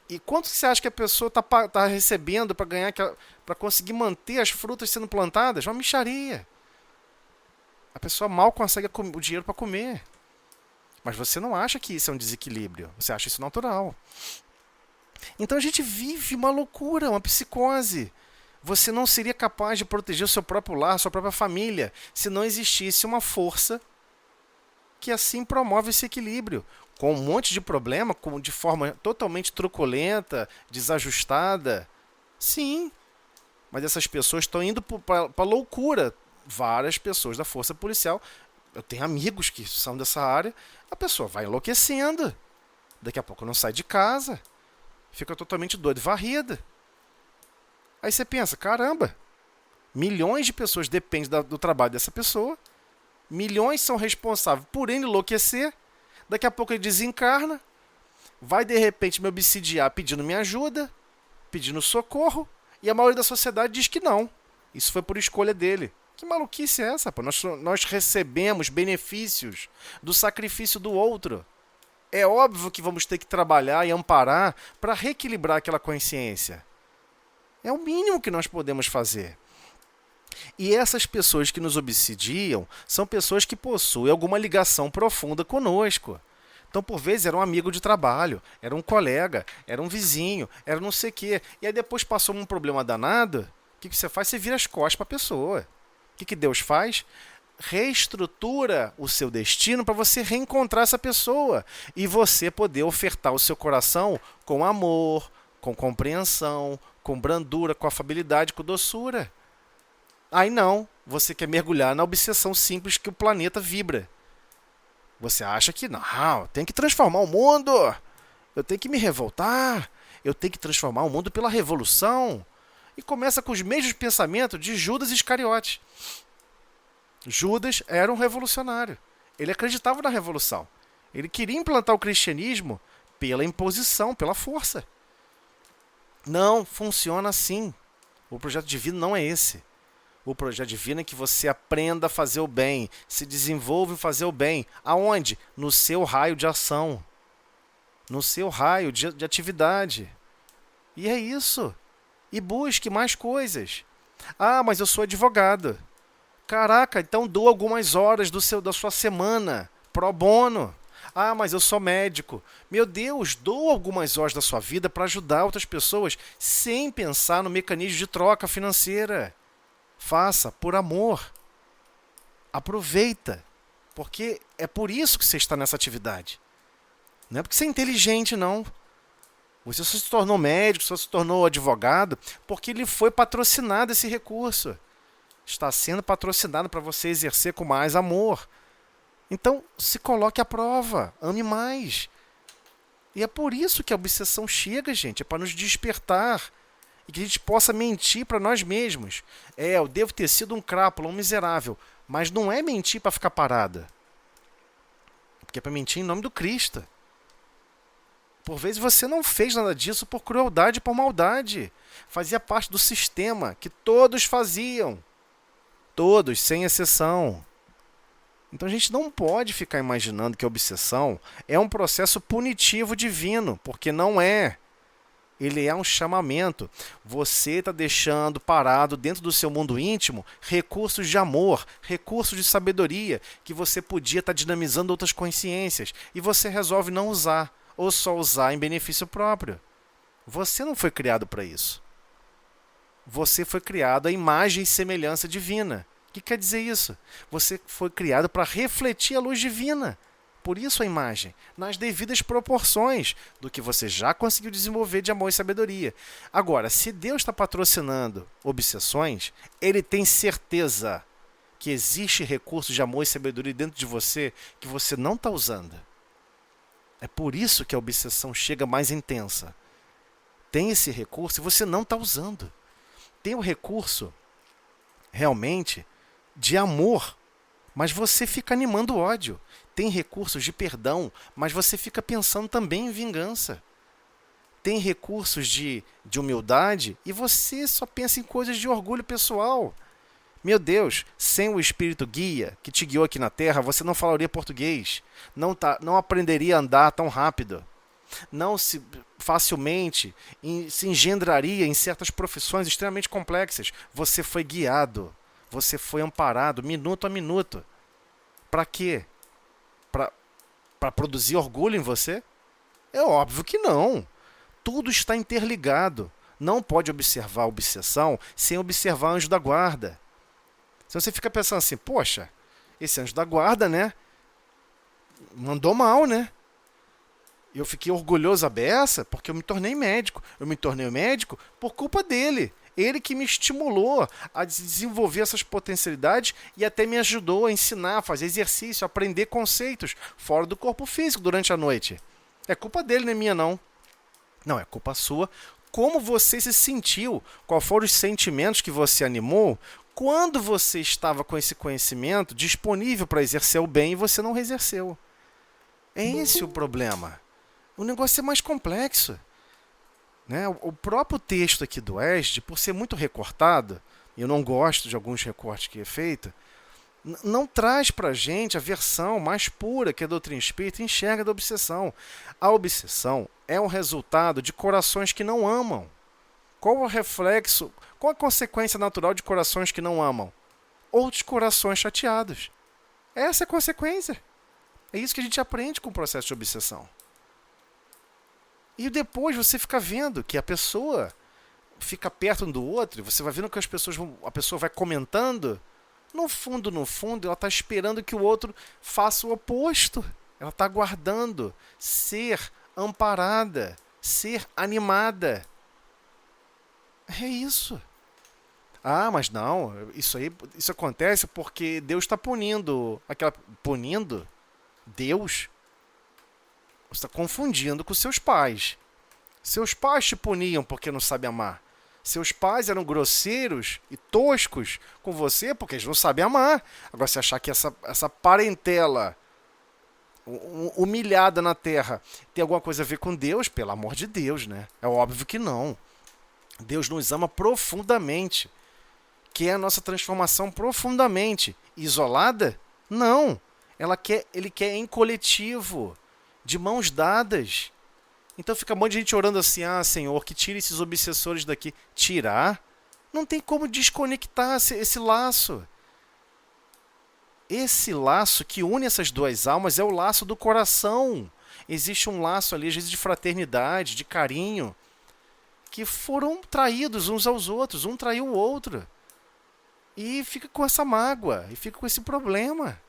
E quanto você acha que a pessoa está recebendo para ganhar, para conseguir manter as frutas sendo plantadas? Uma mixaria. A pessoa mal consegue o dinheiro para comer. Mas você não acha que isso é um desequilíbrio. Você acha isso natural. Então a gente vive uma loucura, uma psicose. Você não seria capaz de proteger o seu próprio lar, sua própria família, se não existisse uma força que assim promove esse equilíbrio. Com um monte de problema, de forma totalmente truculenta, desajustada. Sim, mas essas pessoas estão indo para a loucura. Várias pessoas da força policial, eu tenho amigos que são dessa área, a pessoa vai enlouquecendo. Daqui a pouco não sai de casa. Fica totalmente doida e varrida. Aí você pensa, caramba, milhões de pessoas dependem do trabalho dessa pessoa, milhões são responsáveis por ele enlouquecer, daqui a pouco ele desencarna, vai de repente me obsidiar pedindo minha ajuda, pedindo socorro, e a maioria da sociedade diz que não. Isso foi por escolha dele. Que maluquice é essa? Pô? Nós recebemos benefícios do sacrifício do outro. É óbvio que vamos ter que trabalhar e amparar para reequilibrar aquela consciência. É o mínimo que nós podemos fazer. E essas pessoas que nos obsidiam são pessoas que possuem alguma ligação profunda conosco. Então, por vezes, era um amigo de trabalho, era um colega, era um vizinho, era não sei o quê. E aí depois passou um problema danado, o que você faz? Você vira as costas para a pessoa. O que Deus faz? Reestrutura o seu destino para você reencontrar essa pessoa e você poder ofertar o seu coração com amor, com compreensão, com brandura, com afabilidade, com doçura. Aí não, você quer mergulhar na obsessão simples que o planeta vibra. Você acha que não, eu tenho que transformar o mundo, eu tenho que me revoltar, eu tenho que transformar o mundo pela revolução. E começa com os mesmos pensamentos de Judas Iscariote. Judas era um revolucionário. Ele acreditava na revolução. Ele queria implantar o cristianismo pela imposição, pela força. Não funciona assim. O projeto divino não é esse. O projeto divino é que você aprenda a fazer o bem, se desenvolva em fazer o bem. Aonde? No seu raio de ação. No seu raio de atividade. E é isso. E busque mais coisas. Ah, mas eu sou advogado. Caraca, então doa algumas horas da sua semana pro bono. Ah, mas eu sou médico. Meu Deus, doa algumas horas da sua vida para ajudar outras pessoas sem pensar no mecanismo de troca financeira. Faça por amor. Aproveita. Porque é por isso que você está nessa atividade. Não é porque você é inteligente, não. Você só se tornou médico, só se tornou advogado, porque ele foi patrocinado esse recurso. Está sendo patrocinado para você exercer com mais amor. Então, se coloque à prova. Ame mais. E é por isso que a obsessão chega, gente. É para nos despertar. E que a gente possa mentir para nós mesmos. Eu devo ter sido um crápula, um miserável. Mas não é mentir para ficar parada. Porque é para mentir em nome do Cristo. Por vezes você não fez nada disso por crueldade e por maldade. Fazia parte do sistema que todos faziam. Todos, sem exceção. Então a gente não pode ficar imaginando que a obsessão é um processo punitivo divino, porque não é. Ele é um chamamento. Você está deixando parado dentro do seu mundo íntimo recursos de amor, recursos de sabedoria, que você podia estar dinamizando outras consciências, e você resolve não usar, ou só usar em benefício próprio. Você não foi criado para isso. Você foi criado à imagem e semelhança divina. O que quer dizer isso? Você foi criado para refletir a luz divina. Por isso a imagem, nas devidas proporções do que você já conseguiu desenvolver de amor e sabedoria. Agora, se Deus está patrocinando obsessões, Ele tem certeza que existe recurso de amor e sabedoria dentro de você que você não está usando. É por isso que a obsessão chega mais intensa. Tem esse recurso e você não está usando. Tem o recurso, realmente, de amor, mas você fica animando o ódio. Tem recursos de perdão, mas você fica pensando também em vingança. Tem recursos de humildade e você só pensa em coisas de orgulho pessoal. Meu Deus, sem o Espírito guia que te guiou aqui na Terra, você não falaria português, não aprenderia a andar tão rápido, não se facilmente se engendraria em certas profissões extremamente complexas. Você foi guiado, você foi amparado minuto a minuto. Para quê? Para produzir orgulho em você? É óbvio que não. Tudo está interligado. Não pode observar a obsessão sem observar o anjo da guarda. Se você fica pensando assim, poxa, esse anjo da guarda, né? Mandou mal, né? Eu fiquei orgulhoso à beça porque eu me tornei médico. Eu me tornei médico por culpa dele. Ele que me estimulou a desenvolver essas potencialidades e até me ajudou a ensinar, a fazer exercício, a aprender conceitos fora do corpo físico durante a noite. É culpa dele, não é minha, não. Não, é culpa sua. Como você se sentiu? Quais foram os sentimentos que você animou quando você estava com esse conhecimento disponível para exercer o bem e você não exerceu? É esse o problema. O negócio é mais complexo. Né? O próprio texto aqui do Esdras, por ser muito recortado, e eu não gosto de alguns recortes que é feito, não traz para a gente a versão mais pura que a doutrina espírita enxerga da obsessão. A obsessão é um resultado de corações que não amam. Qual o reflexo, qual a consequência natural de corações que não amam? Outros corações chateados. Essa é a consequência. É isso que a gente aprende com o processo de obsessão. E depois você fica vendo que a pessoa fica perto um do outro, você vai vendo que a pessoa vai comentando. No fundo, ela está esperando que o outro faça o oposto. Ela está aguardando ser amparada, ser animada. É isso. Ah, mas não, isso acontece porque Deus está punindo. Punindo? Deus? Você está confundindo com seus pais. Seus pais te puniam porque não sabem amar. Seus pais eram grosseiros e toscos com você porque eles não sabem amar. Agora, se achar que essa parentela humilhada na terra tem alguma coisa a ver com Deus, pelo amor de Deus, né? É óbvio que não. Deus nos ama profundamente. Quer a nossa transformação profundamente. Isolada? Não. Ele quer em coletivo, de mãos dadas. Então fica um monte de gente orando assim, Senhor, que tire esses obsessores daqui. Tirar? Não tem como desconectar esse laço. Esse laço que une essas duas almas é o laço do coração. Existe um laço ali, às vezes, de fraternidade, de carinho, que foram traídos uns aos outros. Um traiu o outro. E fica com essa mágoa, e fica com esse problema.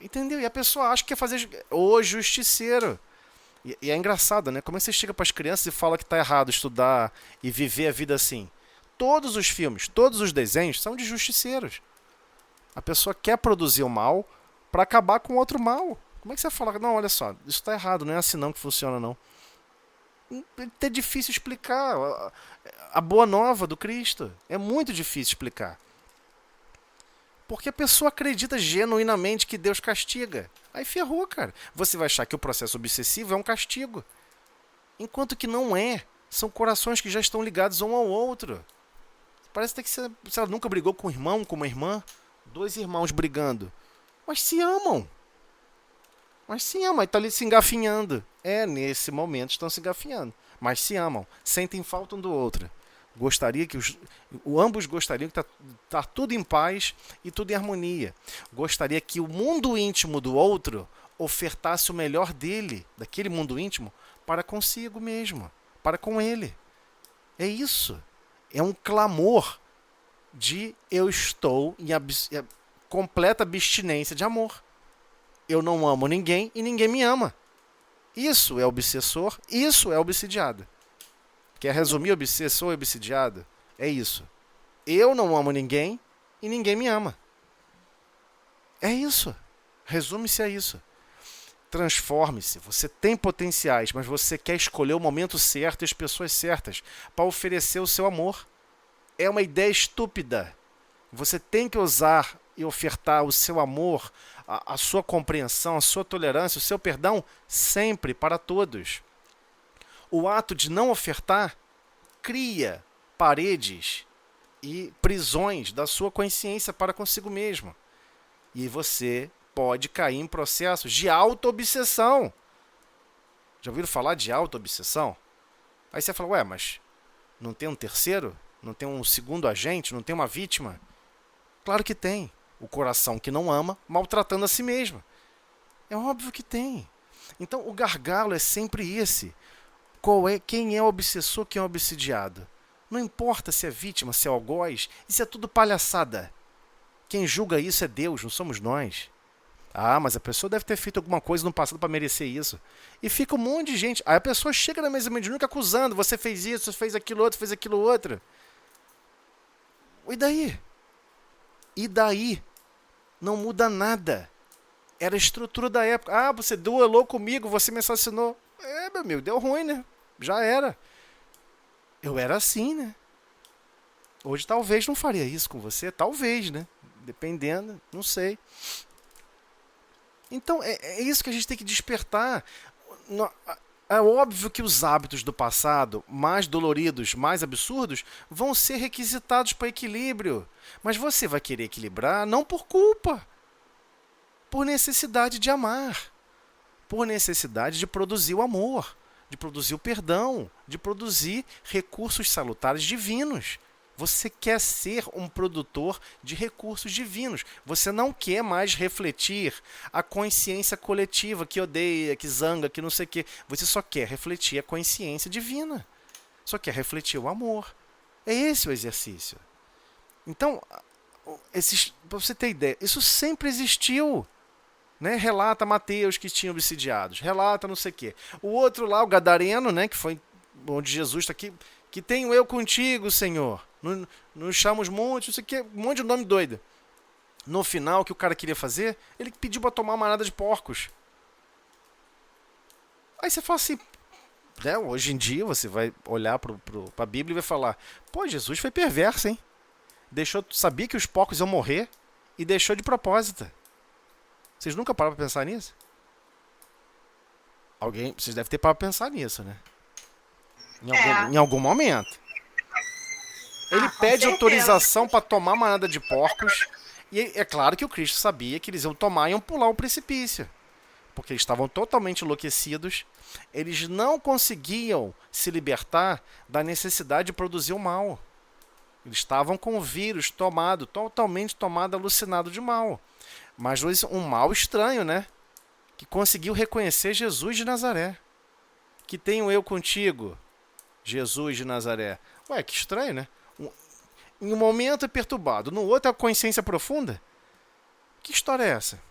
Entendeu? E a pessoa acha que quer fazer o justiceiro. E é engraçado, né? Como é que você chega para as crianças e fala que está errado estudar e viver a vida assim? Todos os filmes, todos os desenhos são de justiceiros. A pessoa quer produzir o mal para acabar com outro mal. Como é que você fala? Não, olha só, isso está errado, não é assim não que funciona, não. É difícil explicar a boa nova do Cristo. É muito difícil explicar. Porque a pessoa acredita genuinamente que Deus castiga. Aí ferrou, cara. Você vai achar que o processo obsessivo é um castigo. Enquanto que não é. São corações que já estão ligados um ao outro. Parece até que se ela nunca brigou com um irmão, com uma irmã. 2 irmãos brigando. Mas se amam. Mas se amam. Aí estão ali se engafinhando. Nesse momento estão se engafinhando. Mas se amam. Sentem falta um do outro. Gostaria que ambos gostariam que tá tudo em paz e tudo em harmonia. Gostaria que o mundo íntimo do outro ofertasse o melhor dele, daquele mundo íntimo, para consigo mesmo, para com ele. É isso. É um clamor de eu estou em completa abstinência de amor. Eu não amo ninguém e ninguém me ama. Isso é obsessor, isso é obsidiado. Quer resumir obsessor e obsidiado? É isso. Eu não amo ninguém e ninguém me ama. É isso. Resume-se a isso. Transforme-se. Você tem potenciais, mas você quer escolher o momento certo e as pessoas certas para oferecer o seu amor. É uma ideia estúpida. Você tem que usar e ofertar o seu amor, a sua compreensão, a sua tolerância, o seu perdão sempre para todos. O ato de não ofertar cria paredes e prisões da sua consciência para consigo mesmo. E você pode cair em processos de auto-obsessão. Já ouviram falar de auto-obsessão? Aí você fala, mas não tem um terceiro? Não tem um segundo agente? Não tem uma vítima? Claro que tem. O coração que não ama, maltratando a si mesmo. É óbvio que tem. Então o gargalo é sempre esse. Quem é o obsessor, quem é o obsidiado? Não importa se é vítima, se é algoz, isso é tudo palhaçada. Quem julga isso é Deus, não somos nós. Mas a pessoa deve ter feito alguma coisa no passado para merecer isso. E fica um monte de gente. Aí a pessoa chega na mesa mediúnica acusando, você fez isso, fez aquilo outro, fez aquilo outro. E daí? E daí? Não muda nada. Era a estrutura da época. Você duelou comigo, você me assassinou. Meu amigo, deu ruim, né? Já era. Eu era assim, né? Hoje talvez não faria isso com você. Talvez, né? Dependendo, não sei. Então, é isso que a gente tem que despertar. É óbvio que os hábitos do passado, mais doloridos, mais absurdos, vão ser requisitados para equilíbrio. Mas você vai querer equilibrar não por culpa, por necessidade de amar, por necessidade de produzir o amor, de produzir o perdão, de produzir recursos salutares divinos. Você quer ser um produtor de recursos divinos. Você não quer mais refletir a consciência coletiva que odeia, que zanga, que não sei o quê. Você só quer refletir a consciência divina. Só quer refletir o amor. É esse o exercício. Então, para você ter ideia, isso sempre existiu. Né? Relata Mateus que tinha obsidiados. Relata não sei o quê. O outro lá, o Gadareno, né, que foi onde Jesus está aqui, que tenho eu contigo, Senhor. Nos chamamos muitos, não sei o quê, um monte de nome doido. No final, o que o cara queria fazer? Ele pediu para tomar uma manada de porcos. Aí você fala assim, né, hoje em dia você vai olhar para a Bíblia e vai falar, Jesus foi perverso, hein? Sabia que os porcos iam morrer e deixou de propósito. Vocês nunca pararam para pensar nisso? Vocês devem ter parado para pensar nisso, né? Em algum momento. Ele pede autorização para tomar manada de porcos. E é claro que o Cristo sabia que eles iam tomar e iam pular o precipício. Porque eles estavam totalmente enlouquecidos. Eles não conseguiam se libertar da necessidade de produzir o mal. Eles estavam com o vírus totalmente tomado, alucinado de mal. Mas um mal estranho, né? Que conseguiu reconhecer Jesus de Nazaré. Que tenho eu contigo, Jesus de Nazaré. Que estranho, né? Em um momento é perturbado, no outro é a consciência profunda. Que história é essa?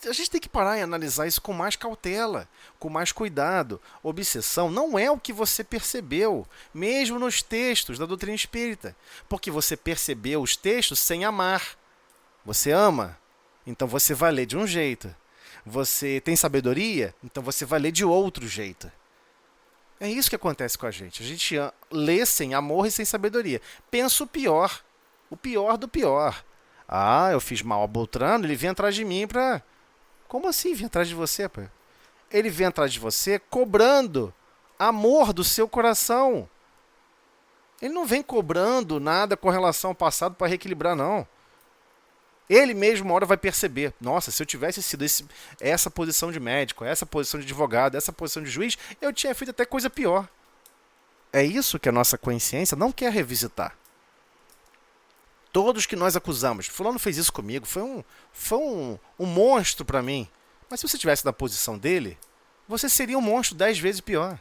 A gente tem que parar e analisar isso com mais cautela, com mais cuidado. Obsessão não é o que você percebeu, mesmo nos textos da doutrina espírita. Porque você percebeu os textos sem amar. Você ama, então você vai ler de um jeito. Você tem sabedoria, então você vai ler de outro jeito. É isso que acontece com a gente. A gente lê sem amor e sem sabedoria. Pensa o pior do pior. Eu fiz mal a Beltrano, ele vem atrás de mim pra... Como assim vir atrás de você, pai? Ele vem atrás de você cobrando amor do seu coração. Ele não vem cobrando nada com relação ao passado para reequilibrar, não. Ele mesmo, uma hora, vai perceber. Nossa, se eu tivesse sido essa posição de médico, essa posição de advogado, essa posição de juiz, eu tinha feito até coisa pior. É isso que a nossa consciência não quer revisitar. Todos que nós acusamos, fulano fez isso comigo, foi um monstro para mim. Mas se você estivesse na posição dele, você seria um monstro 10 vezes pior.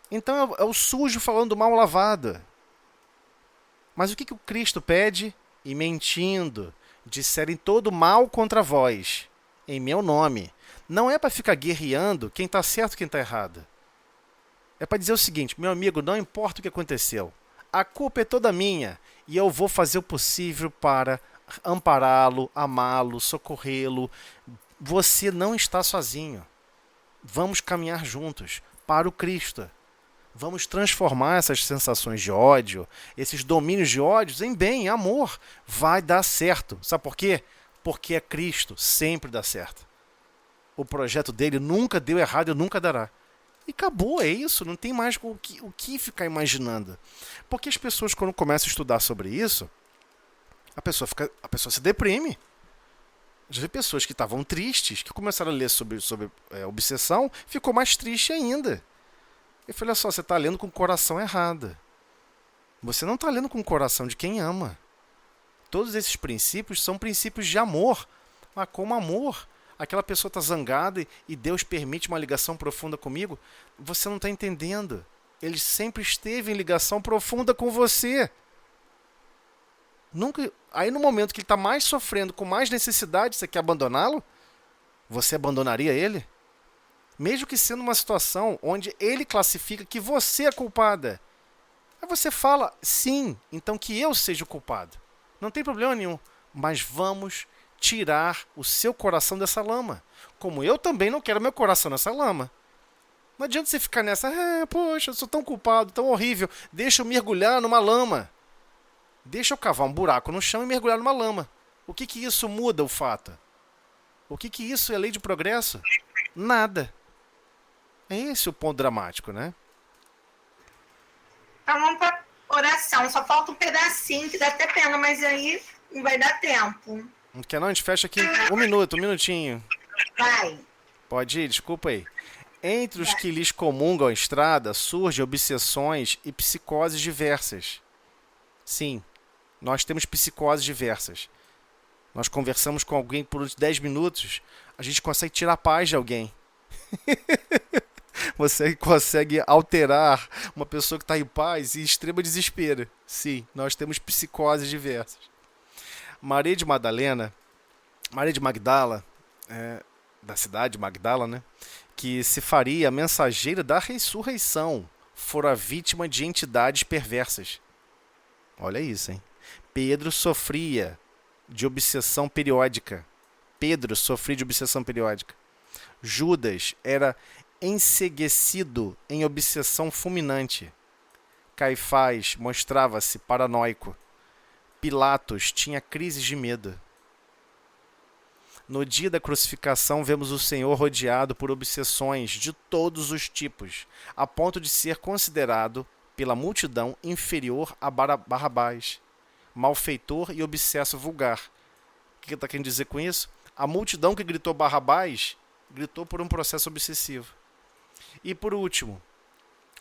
Então é o sujo falando mal lavado. Mas o que o Cristo pede? E mentindo, disserem todo mal contra vós, em meu nome. Não é para ficar guerreando quem está certo e quem está errado. É para dizer o seguinte, meu amigo, não importa o que aconteceu. A culpa é toda minha e eu vou fazer o possível para ampará-lo, amá-lo, socorrê-lo. Você não está sozinho. Vamos caminhar juntos para o Cristo. Vamos transformar essas sensações de ódio, esses domínios de ódio em bem, em amor. Vai dar certo. Sabe por quê? Porque é Cristo, sempre dá certo. O projeto dele nunca deu errado e nunca dará. E acabou, é isso. Não tem mais o que ficar imaginando. Porque as pessoas, quando começam a estudar sobre isso, a pessoa se deprime. Já vi pessoas que estavam tristes, que começaram a ler sobre obsessão, ficou mais triste ainda. Eu falei, olha só, você está lendo com o coração errado. Você não está lendo com o coração de quem ama. Todos esses princípios são princípios de amor. Mas como amor? Aquela pessoa está zangada e Deus permite uma ligação profunda comigo? Você não está entendendo. Ele sempre esteve em ligação profunda com você. Nunca. Aí no momento que ele está mais sofrendo, com mais necessidade, você quer abandoná-lo? Você abandonaria ele? Mesmo que sendo uma situação onde ele classifica que você é culpada. Aí você fala, sim, então que eu seja o culpado. Não tem problema nenhum. Mas vamos tirar o seu coração dessa lama. Como eu também não quero meu coração nessa lama. Não adianta você ficar nessa, poxa, eu sou tão culpado, tão horrível. Deixa eu mergulhar numa lama. Deixa eu cavar um buraco no chão e mergulhar numa lama. O que isso muda o fato? O que isso é lei de progresso? Nada. É esse o ponto dramático, né? Então vamos para oração. Só falta um pedacinho, que dá até pena, mas aí não vai dar tempo. Não quer não? A gente fecha aqui um minutinho. Vai. Pode ir, desculpa aí. Entre os que lhes comungam a estrada, surgem obsessões e psicoses diversas. Sim, nós temos psicoses diversas. Nós conversamos com alguém por 10 minutos, a gente consegue tirar a paz de alguém. Você consegue alterar uma pessoa que está em paz e extremo desespero. Sim, nós temos psicoses diversas. Maria de Magdala, da cidade de Magdala, né, que se faria mensageira da ressurreição, fora vítima de entidades perversas. Olha isso, hein? Pedro sofria de obsessão periódica. Judas era enceguecido em obsessão fulminante. Caifás mostrava-se paranoico. Pilatos tinha crises de medo. No dia da crucificação, vemos o Senhor rodeado por obsessões de todos os tipos, a ponto de ser considerado pela multidão inferior a Barrabás, malfeitor e obsesso vulgar. O que ele está querendo dizer com isso? A multidão que gritou Barrabás gritou por um processo obsessivo. E por último,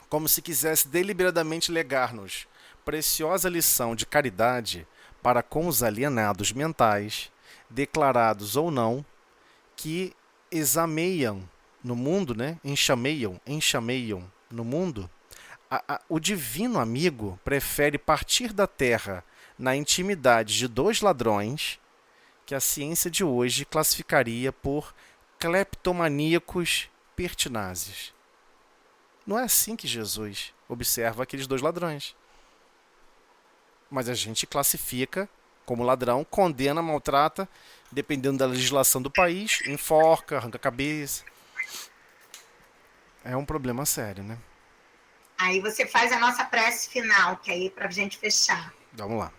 como se quisesse deliberadamente legar-nos preciosa lição de caridade para com os alienados mentais, declarados ou não, que exameiam no mundo, né? enxameiam no mundo, o divino amigo prefere partir da terra na intimidade de 2 ladrões que a ciência de hoje classificaria por cleptomaníacos pertinazes. Não é assim que Jesus observa aqueles 2 ladrões. Mas a gente classifica como ladrão, condena, maltrata, dependendo da legislação do país, enforca, arranca a cabeça. É um problema sério, né? Aí você faz a nossa prece final, que aí é para a gente fechar. Vamos lá.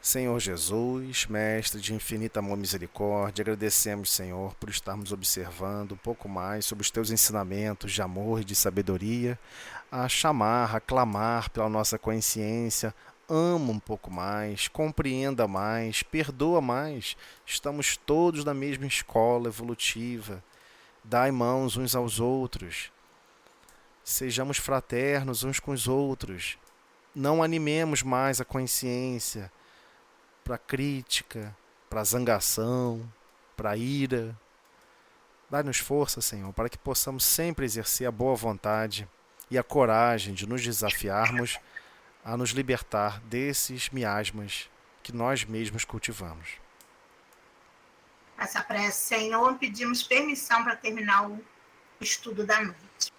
Senhor Jesus, Mestre de infinita amor e misericórdia, agradecemos, Senhor, por estarmos observando um pouco mais sobre os teus ensinamentos de amor e de sabedoria, a chamar, a clamar pela nossa consciência. Ama um pouco mais, compreenda mais, perdoa mais. Estamos todos na mesma escola evolutiva. Dai mãos uns aos outros. Sejamos fraternos uns com os outros. Não animemos mais a consciência para crítica, para zangação, para ira. Dá-nos força, Senhor, para que possamos sempre exercer a boa vontade e a coragem de nos desafiarmos a nos libertar desses miasmas que nós mesmos cultivamos. Essa prece, Senhor, pedimos permissão para terminar o estudo da noite.